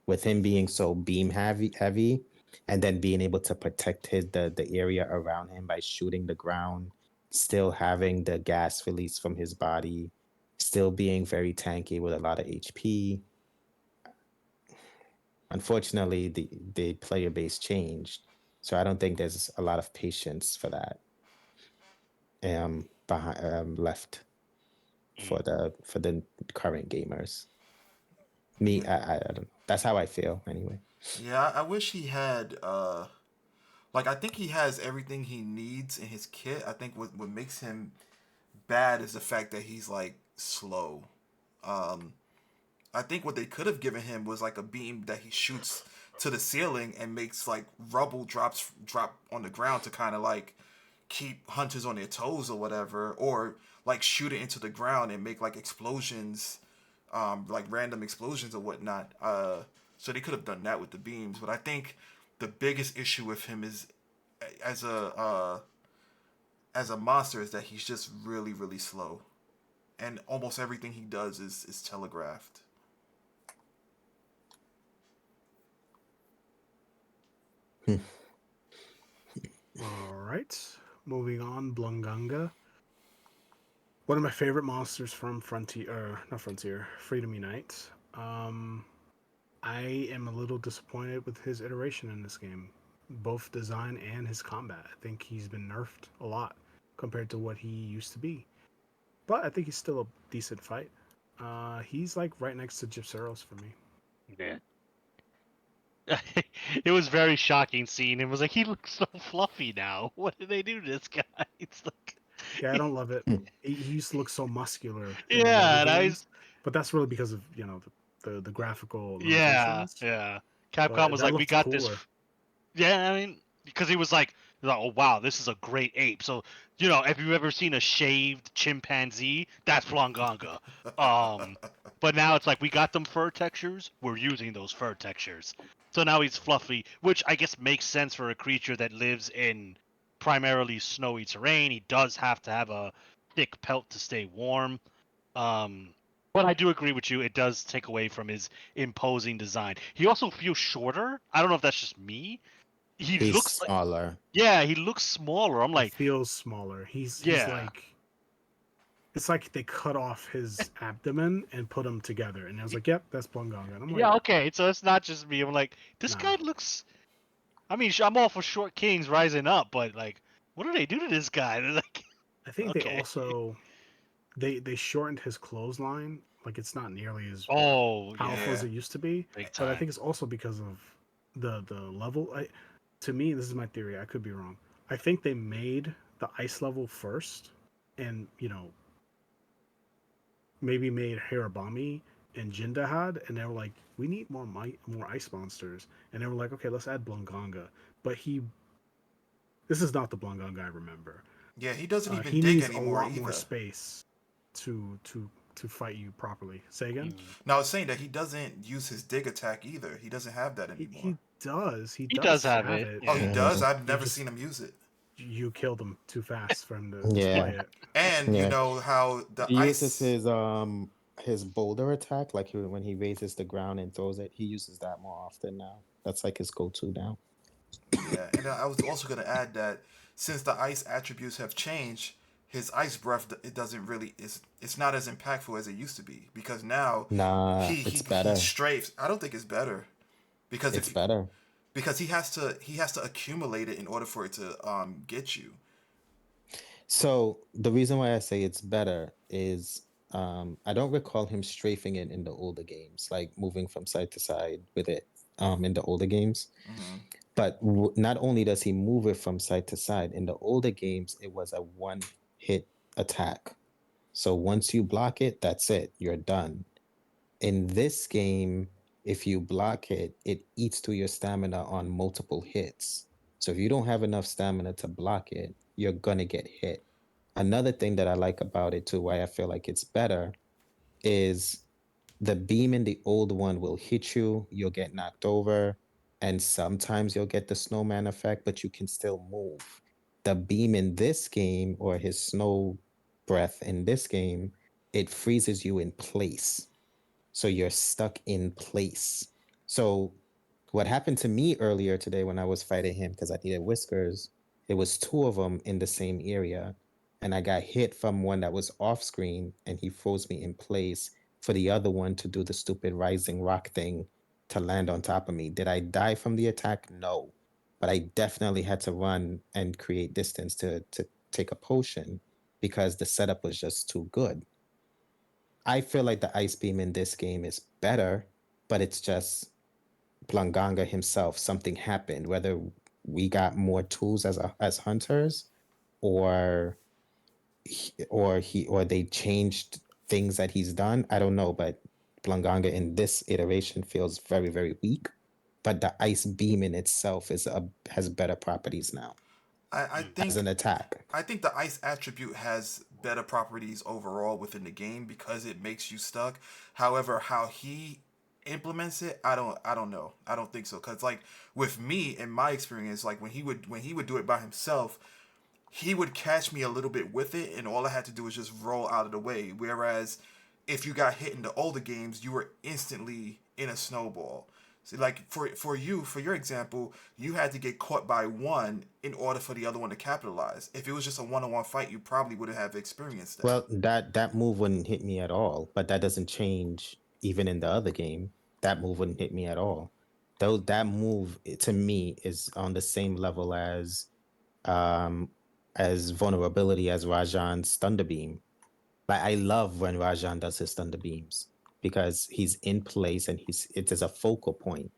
with him being so beam heavy, and then being able to protect the area around him by shooting the ground, still having the gas release from his body, still being very tanky with a lot of HP. Unfortunately, the player base changed, so I don't think there's a lot of patience for that left for the current gamers. I don't know. That's how I feel anyway. Yeah, I wish he had like I think he has everything he needs in his kit. I think what makes him bad is the fact that he's like slow. I think what they could have given him was like a beam that he shoots to the ceiling and makes like rubble drop on the ground to kind of like keep hunters on their toes or whatever, or like shoot it into the ground and make like explosions, like random explosions or whatnot. So they could have done that with the beams, but I think the biggest issue with him is as a monster is that he's just really really slow, and almost everything he does is telegraphed. All right, moving on. Blangonga. One of my favorite monsters from not Frontier, Freedom Unite. I am a little disappointed with his iteration in this game, both design and his combat. I think he's been nerfed a lot compared to what he used to be, but I think he's still a decent fight. He's like right next to Gypceros for me. Yeah. It was very shocking seeing him. It was like he looks so fluffy now. What did they do to this guy? It's like Yeah, I don't love it. He used to look so muscular in the yeah, other and I games, was but that's really because of the graphical yeah, limitations. yeah. Capcom But was that like, we looked got this. cooler. Yeah, I mean, because he was like He's like, oh wow, this is a great ape. So you know, if you've ever seen a shaved chimpanzee, that's Blangonga. But now it's like we got them fur textures. We're using those fur textures. So now he's fluffy, which I guess makes sense for a creature that lives in primarily snowy terrain. He does have to have a thick pelt to stay warm. But I do agree with you. It does take away from his imposing design. He also feels shorter. I don't know if that's just me. He He's looks like, smaller. yeah, he looks smaller. I'm He like, feels smaller. He's yeah, like, it's like they cut off his abdomen and put him together, and I was like, "Yep, that's Blangonga." And I'm like, yeah, okay. So it's not just me. I'm like, this Nah. guy looks. I mean, I'm all for short kings rising up, but like, what do they do to this guy? They're like, I think okay. they also they shortened his clothesline. Like it's not nearly as Oh powerful yeah, as it used to be. big But I time. think it's also because of the level. To me, this is my theory. I could be wrong. I think they made the ice level first, and maybe made Hirabami and Jin Dahaad, and they were like, we need more ice monsters, and they were like, okay, let's add Blangonga. But this is not the Blangonga I remember. Yeah, he doesn't even He dig needs a anymore lot more either. space to fight you properly. Say again. No, I was saying that he doesn't use his dig attack either. He doesn't have that He, anymore. he does. He He does does have have it. it. Oh, he Yeah. does? I've You never just seen him use it. you killed him too fast for him to Yeah. display it. And you Yeah. know how the He uses ice. his boulder attack, like when he raises the ground and throws it. He uses that more often now. That's like his go-to now. Yeah, and I was also going to add that since the ice attributes have changed, his ice breath it doesn't really it's not as impactful as it used to be because now Nah, he it's he better. strafes. I don't think it's better because It's better. because he has to accumulate it in order for it to get you. So the reason why I say it's better is I don't recall him strafing it in the older games, like moving from side to side with it in the older games. Hmm. But not only does he move it from side to side, in the older games, it was a one hit attack. So once you block it, that's it. You're done. In this game, if you block it, it eats through your stamina on multiple hits. So if you don't have enough stamina to block it, you're going to get hit. Another thing that I like about it too, why I feel like it's better, is the beam in the old one will hit you, you'll get knocked over, and sometimes you'll get the snowman effect, but you can still move. The beam in this game, or his snow breath in this game, it freezes you in place. So you're stuck in place. So what happened to me earlier today when I was fighting him, because I needed whiskers, it was two of them in the same area. And I got hit from one that was off screen, and he froze me in place for the other one to do the stupid rising rock thing to land on top of me. Did I die from the attack? No. But I definitely had to run and create distance to take a potion because the setup was just too good. I feel like the ice beam in this game is better, but it's just Blangonga himself. Something happened, whether we got more tools as hunters, or or they changed things that he's done. I don't know, but Blangonga in this iteration feels very, very weak. But the ice beam in itself has better properties now I as an attack. I think the ice attribute has better properties overall within the game because it makes you stuck. However, how he implements it, I don't know. I don't think so cuz like with me in my experience like when he would do it by himself, he would catch me a little bit with it and all I had to do was just roll out of the way. Whereas if you got hit in the older games, you were instantly in a snowball. So like for your example, you had to get caught by one in order for the other one to capitalize. If it was just a one-on-one fight, you probably wouldn't have experienced that. Well, that move wouldn't hit me at all, but that doesn't change even in the other game. That move wouldn't hit me at all. Though that move to me is on the same level um as vulnerability as Rajan's Thunder Beam. Like I love when Rajan does his Thunder Beams because he's in place and it is a focal point.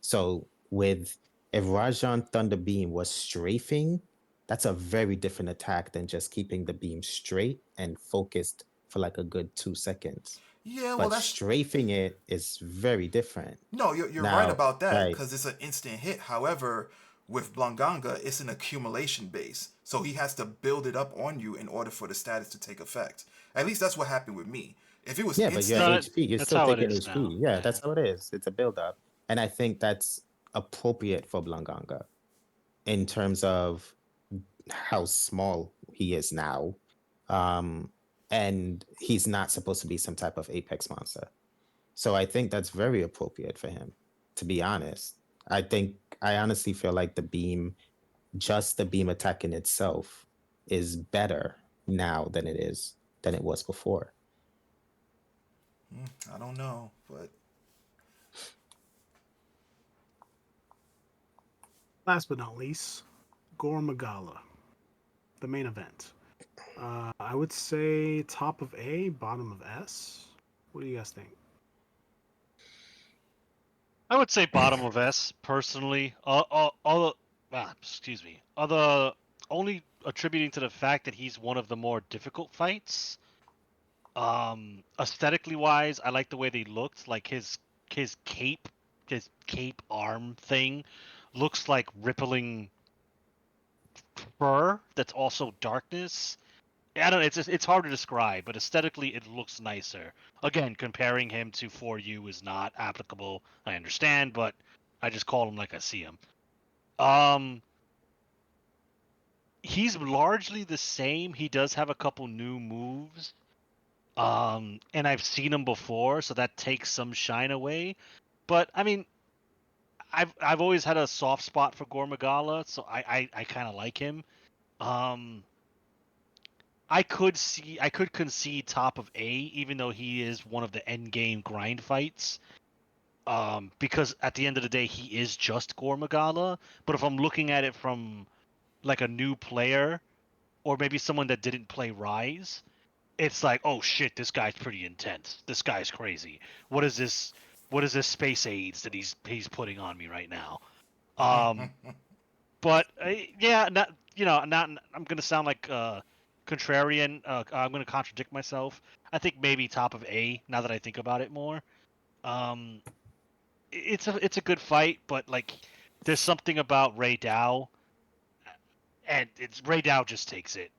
So with if Rajan Thunder Beam was strafing, that's a very different attack than just keeping the beam straight and focused for like a good 2 seconds. Yeah, well But that's strafing it is very different. no, you're right Now, about that right. because it's an instant hit. However, With Blangonga, it's an accumulation base. So he has to build it up on you in order for the status to take effect. At least that's what happened with me. If it was Yeah, but you're No, instant, HP. You're that's still how it taking is now. HP. Yeah, Yeah. that's how it is. It's a build up, and I think that's appropriate for Blangonga in terms of how small he is now, and he's not supposed to be some type of apex monster. So I think that's very appropriate for him. To be honest, I honestly feel like just the beam attack in itself, is better now than it was before. I don't know, but Last but not least, Gore Magala, the main event. I would say top of A, bottom of S. What do you guys think? I would say bottom of S personally. Excuse me. Other only attributing to the fact that he's one of the more difficult fights. Aesthetically wise, I like the way they looked. Like his cape, his cape arm thing, looks like rippling fur that's also darkness. I don't know, it's hard to describe, but aesthetically it looks nicer. Again, comparing him to 4U is not applicable. I understand, but I just call him like I see him. Um he's largely the same. He does have a couple new moves. And I've seen him before, so that takes some shine away. But I mean, I've always had a soft spot for Gore Magala, so I kind of like him. Um I could concede top of A, even though he is one of the end game grind fights. Because at the end of the day, he is just Gore Magala. But if I'm looking at it from like a new player, or maybe someone that didn't play Rise, it's like, oh shit, this guy's pretty intense. This guy's crazy. What is this? What is this space AIDS that he's putting on me right now? Um, but yeah, not not. I'm gonna sound like contrarian. I'm gonna contradict myself. I think maybe top of A now that I think about it more. Um, it's a good fight, but like there's something about Ray Dow, and it's Ray Dow just takes it.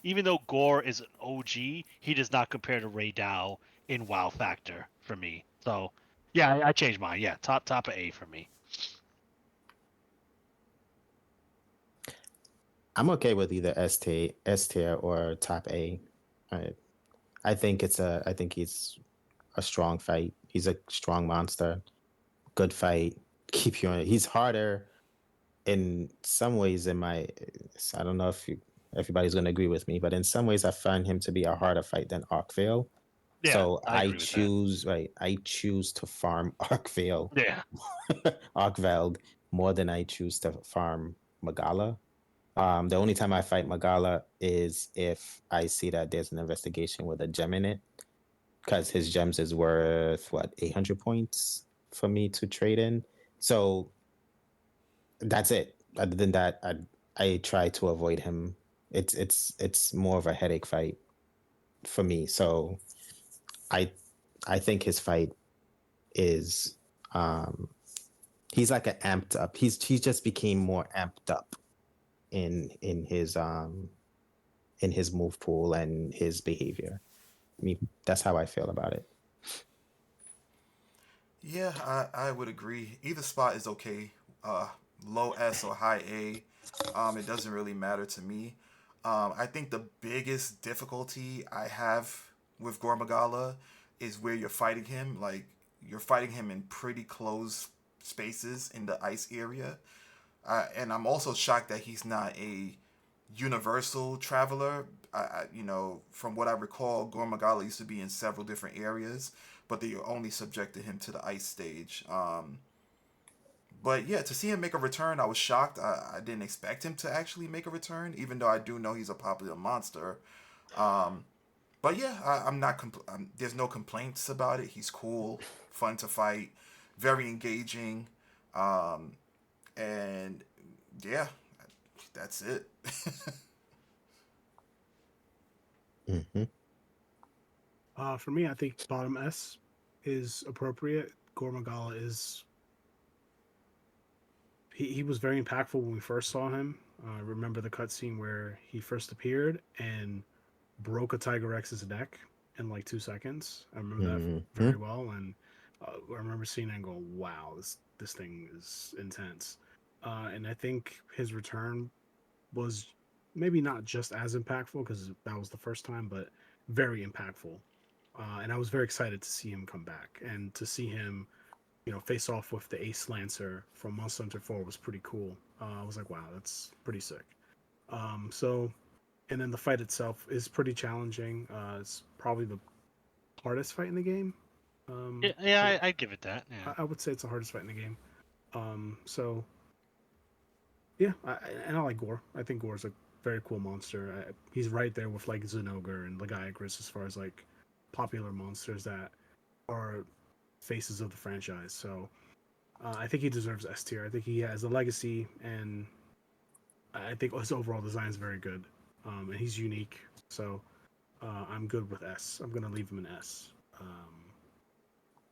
Even though Gore is an OG, he does not compare to Ray Dow in wow factor for me. So yeah, I changed mine. Yeah, top of A for me. I'm okay with either S tier or top A. I, I think he's a strong fight. He's a strong monster. Good fight. Keep you on. He's harder in some ways. I don't know if everybody's going to agree with me, but in some ways, I find him to be a harder fight than Arkveld. Yeah, So I agree with that. I choose to farm Arkveld, Yeah, Arkveld more than I choose to farm Magala. The only time I fight Magala is if I see that there's an investigation with a gem in it, because his gems is worth what 800 points for me to trade in. So that's it. Other than that, I try to avoid him. It's more of a headache fight for me. So I I think his fight is he's like an amped up. He just became more amped up in his move pool and his behavior. I mean, that's how I feel about it. yeah, I would agree. Either spot is okay. Uh, Low S or high A, it doesn't really matter to me. I think the biggest difficulty I have with Gormagala is where you're fighting him. Like you're fighting him in pretty close spaces in the ice area, and I'm also shocked that he's not a universal traveler. From what I recall, Gormagala used to be in several different areas, but they only subjected him to the ice stage. But yeah, to see him make a return, I was shocked. I didn't expect him to actually make a return, even though I do know he's a popular monster. Um, but yeah, I'm not. There's no complaints about it. He's cool, fun to fight, very engaging, um, and yeah, that's it. Hmm. For me, I think bottom S is appropriate. Gore Magala is he was very impactful when we first saw him. I remember the cutscene where he first appeared and broke a Tiger Rex's neck in like 2 seconds. I remember that Mm-hmm. very well, and I remember seeing it and going, "Wow, this thing is intense." And I think his return was maybe not just as impactful because that was the first time, but very impactful. And I was very excited to see him come back and to see him, face off with the Ace Lancer from Monster Hunter 4 was pretty cool. I was like, wow, that's pretty sick. So, and then the fight itself is pretty challenging. It's probably the hardest fight in the game. Yeah, So I'd give it that. Yeah. I would say it's the hardest fight in the game. So yeah, and I like Gore. I think Gore's a very cool monster. He's right there with like Zinogre and Lagiacrus as far as like popular monsters that are faces of the franchise. So I think he deserves S tier. I think he has a legacy, and I think his overall design is very good. And he's unique. So I'm good with S. I'm gonna leave him an S.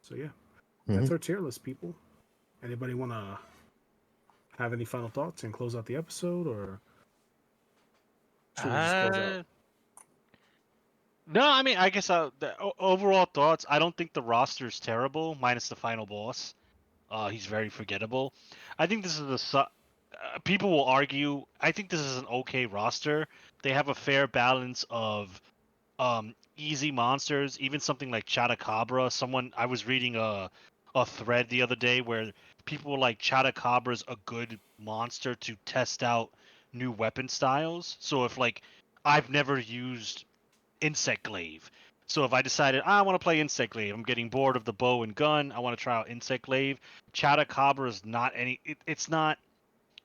So yeah, that's Mm-hmm. our tier list, people. Anybody want to have any final thoughts and close out the episode, or should we just close out? Uh, no, I mean, I guess overall thoughts. I don't think the roster's terrible, minus the final boss. He's very forgettable. I think this is people will argue. I think this is an okay roster. They have a fair balance of easy monsters, even something like Chatacabra. Someone I was reading a thread the other day where people were like Chatacabra's a good monster to test out new weapon styles. So if like I've never used Insect Glaive. So if I decided I want to play Insect Glaive, I'm getting bored of the bow and gun, I want to try out Insect Glaive. Chatacabra is not it's not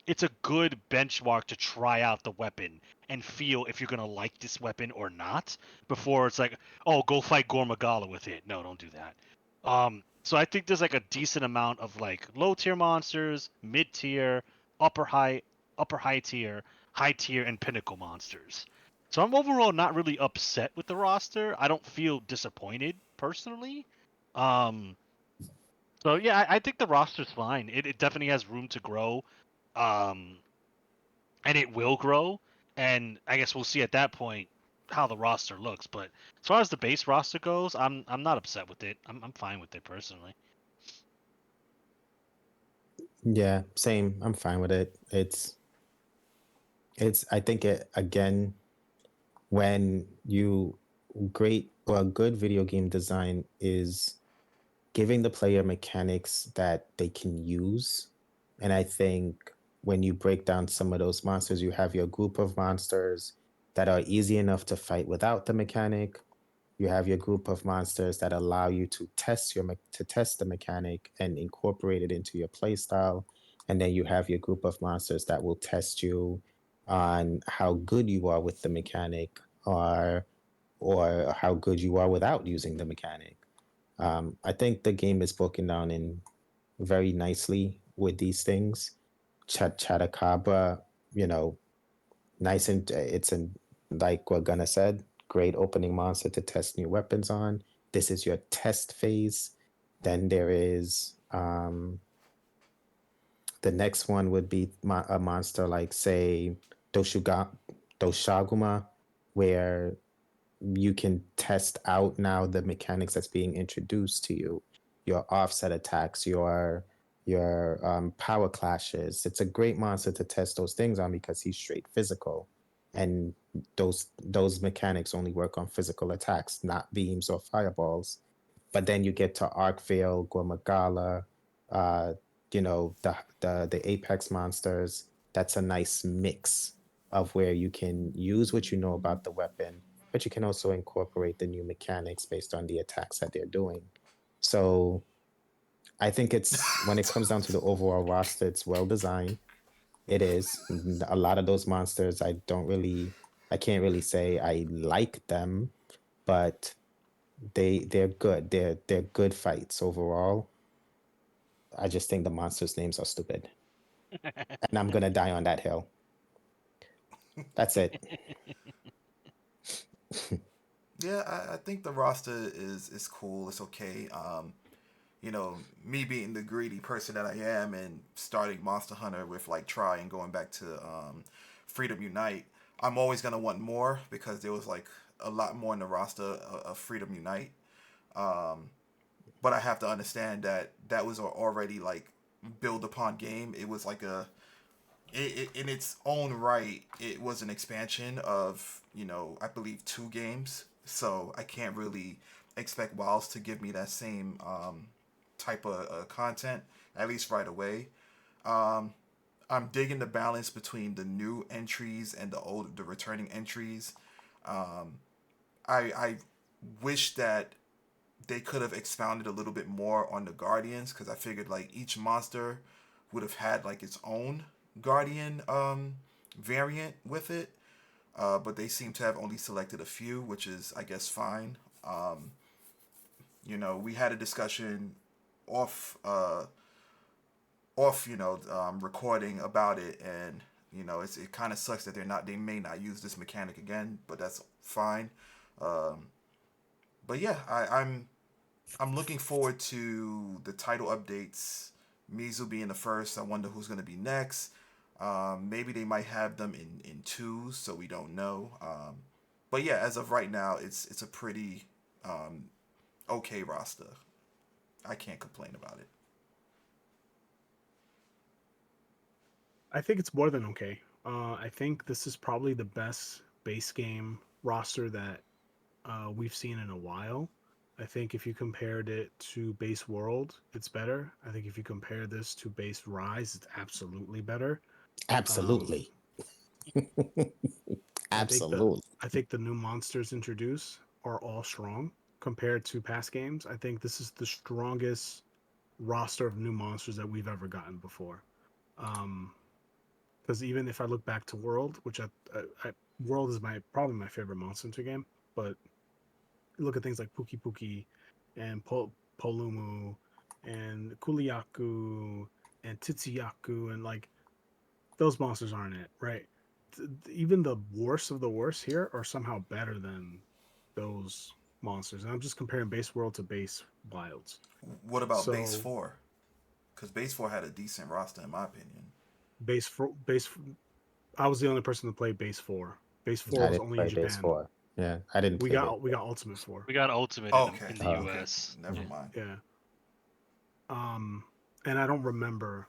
it's a good benchmark to try out the weapon and feel if you're gonna like this weapon or not before it's like, oh, go fight Gore Magala with it. No, don't do that. So I think there's like a decent amount of like low tier monsters, mid tier, upper high, upper high tier, and pinnacle monsters. So I'm overall not really upset with the roster. I don't feel disappointed personally. Um, so yeah, I think the roster's fine. It definitely has room to grow. Um, and it will grow. And I guess we'll see at that point how the roster looks. But as far as the base roster goes, I'm not upset with it. I'm fine with it personally. Yeah, same. I'm fine with it. It's I think it again when you great or good video game design is giving the player mechanics that they can use. And I think when you break down some of those monsters, you have your group of monsters that are easy enough to fight without the mechanic. You have your group of monsters that allow you to test the mechanic and incorporate it into your playstyle. And then you have your group of monsters that will test you on how good you are with the mechanic or how good you are without using the mechanic. I think the game is broken down in very nicely with these things. Chatacabra, you know, nice and it's an like what Gunnar said, great opening monster to test new weapons on. This is your test phase. Then there is the next one would be a monster like say Doshaguma, where you can test out now the mechanics that's being introduced to you, your offset attacks, your power clashes. It's a great monster to test those things on because he's straight physical, and those mechanics only work on physical attacks, not beams or fireballs. But then you get to Arkveld, Gore Magala, uh, the Apex monsters. That's a nice mix of where you can use what you know about the weapon, but you can also incorporate the new mechanics based on the attacks that they're doing. So I think it's when it comes down to the overall roster, it's well designed. It is. A lot of those monsters I can't really say I like them, but they're good. They're good fights overall. I just think the monsters' names are stupid. And I'm gonna die on that hill. That's it. Yeah, I think the roster is cool. It's okay. me being the greedy person that I am and starting Monster Hunter with like Try and going back to Freedom Unite, I'm always gonna want more because there was like a lot more in the roster of Freedom Unite. Um, but I have to understand that that was already like build upon game. It was like in its own right, it was an expansion of I believe 2 games. So I can't really expect Wilds to give me that same type of content at least right away. Um, I'm digging the balance between the new entries and the returning entries. Um, I wish that they could have expounded a little bit more on the Guardians because I figured like each monster would have had like its own Guardian variant with it. But they seem to have only selected a few, which is I guess fine. We had a discussion off recording about it, and it kind of sucks that they may not use this mechanic again, but that's fine. Um, but yeah, I'm looking forward to the title updates. Mizu being the first. I wonder who's going to be next. Maybe they might have them in twos, so we don't know. But yeah, as of right now, it's a pretty okay roster. I can't complain about it. I think it's more than okay. I think this is probably the best base game roster that we've seen in a while. I think if you compared it to base World, it's better. I think if you compare this to base Rise, it's absolutely better. Absolutely. I think Absolutely. the new monsters introduced are all strong compared to past games. I think this is the strongest roster of new monsters that we've ever gotten before. Because even if I look back to World, which World is probably my favorite Monster Hunter game, but look at things like Puki Puki and Polumu and Kuliaku and Titsuyaku, and like those monsters aren't it, right? Even the worst of the worst here are somehow better than those monsters. And I'm just comparing base World to base Wilds. What about Base So 4? Because Base 4 had a decent roster, in my opinion. base, I was the only person to play base 4. Base 4 I was didn't only in play base Japan. 4. Yeah, I didn't We play base. got Ultimate 4. We got Ultimate Oh, in okay. in the Oh. Okay. US. Never Yeah. mind. Yeah. And I don't remember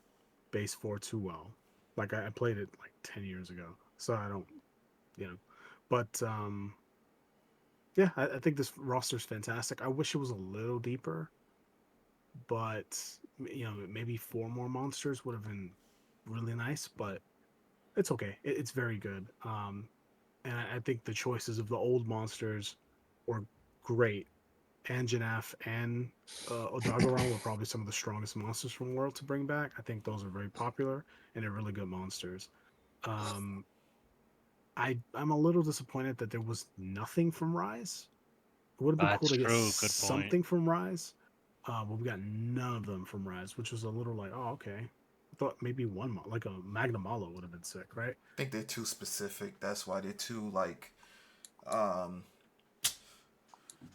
base 4 too well. Like I played it like 10 years ago, so I don't, you know. But yeah, I think this roster's fantastic. I wish it was a little deeper, but maybe 4 more monsters would have been really nice. But it's okay. It's very good. And I think the choices of the old monsters were great. Anjanath and Odogaron were probably some of the strongest monsters from World to bring back. I think those are very popular and they're really good monsters. Um, I'm a little disappointed that there was nothing from Rise. It would have been cool That's to get true. Good point. something from Rise, but we got none of them from Rise, which was a little like, oh, okay. I thought maybe one, like a Magnamalo would have been sick, right? I think they're too specific. That's why they're too like um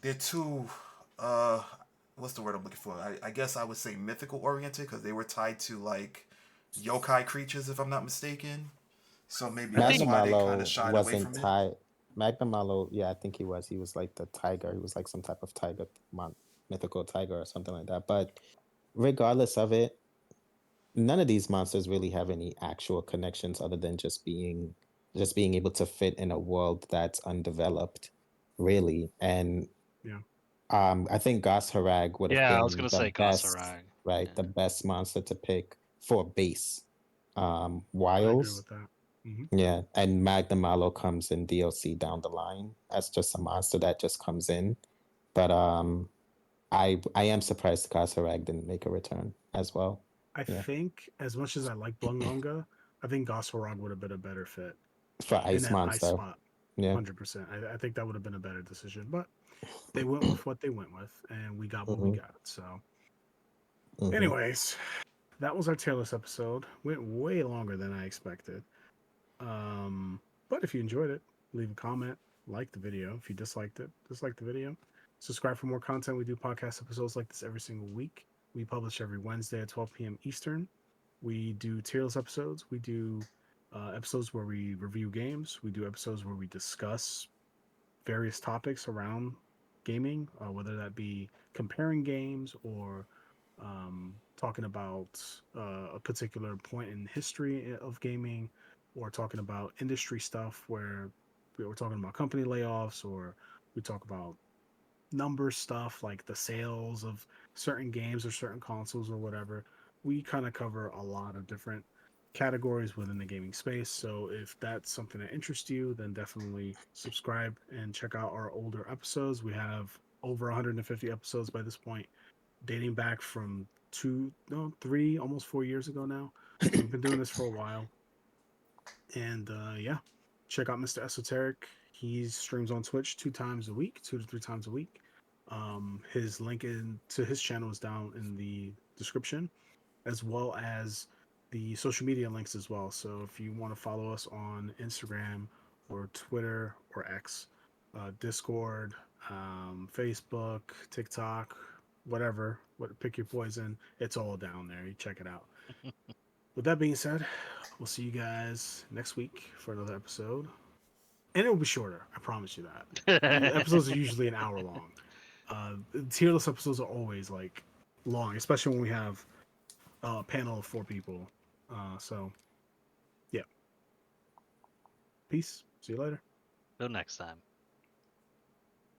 they're too uh what's the word I'm looking for? I guess I would say mythical oriented because they were tied to like yokai creatures if I'm not mistaken. So maybe I that's think why they kind of Magnamalo shied away wasn't from it. tied. Magnamalo, yeah, I think he was. He was like the tiger. He was like some type of tiger, mythical tiger or something like that. But regardless of it, none of these monsters really have any actual connections other than just being able to fit in a world that's undeveloped, really. And Yeah, I think Gas Harag would have yeah, I was been gonna the say best, Gossarag. right? Yeah. The best monster to pick for base. I agree Wilds, with that. Hmm. yeah, and Magnamalo comes in DLC down the line as just a monster that just comes in. But I am surprised Kasarag didn't make a return as well. I Yeah, think as much as I like Blangonga, I think Goswarog would have been a better fit for in Ice that ice Monster. spot. Yeah. 100%. I think that would have been a better decision, but they went with what they went with, and we got what we Hmm. got. So, Hmm. anyways, that was our tier list episode. Went way longer than I expected. But if you enjoyed it, leave a comment, like the video. If you disliked it, dislike the video. Subscribe for more content. We do podcast episodes like this every single week. We We publish every Wednesday at 12 p.m. Eastern. We do tierless episodes. We do episodes where we review games. We do episodes where we discuss various topics around gaming, whether that be comparing games or talking about a particular point in history of gaming, or talking about industry stuff where we're talking about company layoffs, or we talk about number stuff like the sales of certain games or certain consoles or whatever. We kind of cover a lot of different categories within the gaming space. So if that's something that interests you, then definitely subscribe and check out our older episodes. We have over 150 episodes by this point, dating back from 3, almost 4 years ago now. So we've been doing this for a while. And yeah, check out Mr. Esoteric. He streams on Twitch 2 times a week, 2 to 3 times a week. His link to his channel is down in the description, as well as the social media links as well. So if you want to follow us on Instagram or Twitter or X, Discord, Facebook, TikTok, whatever, pick your poison. It's all down there. You check it out. With that being said, we'll see you guys next week for another episode. And it will be shorter. I promise you that. The episodes are usually an hour long. Tier list episodes are always like long, especially when we have a panel of 4 people. So, yeah. Peace. See you later. Till next time.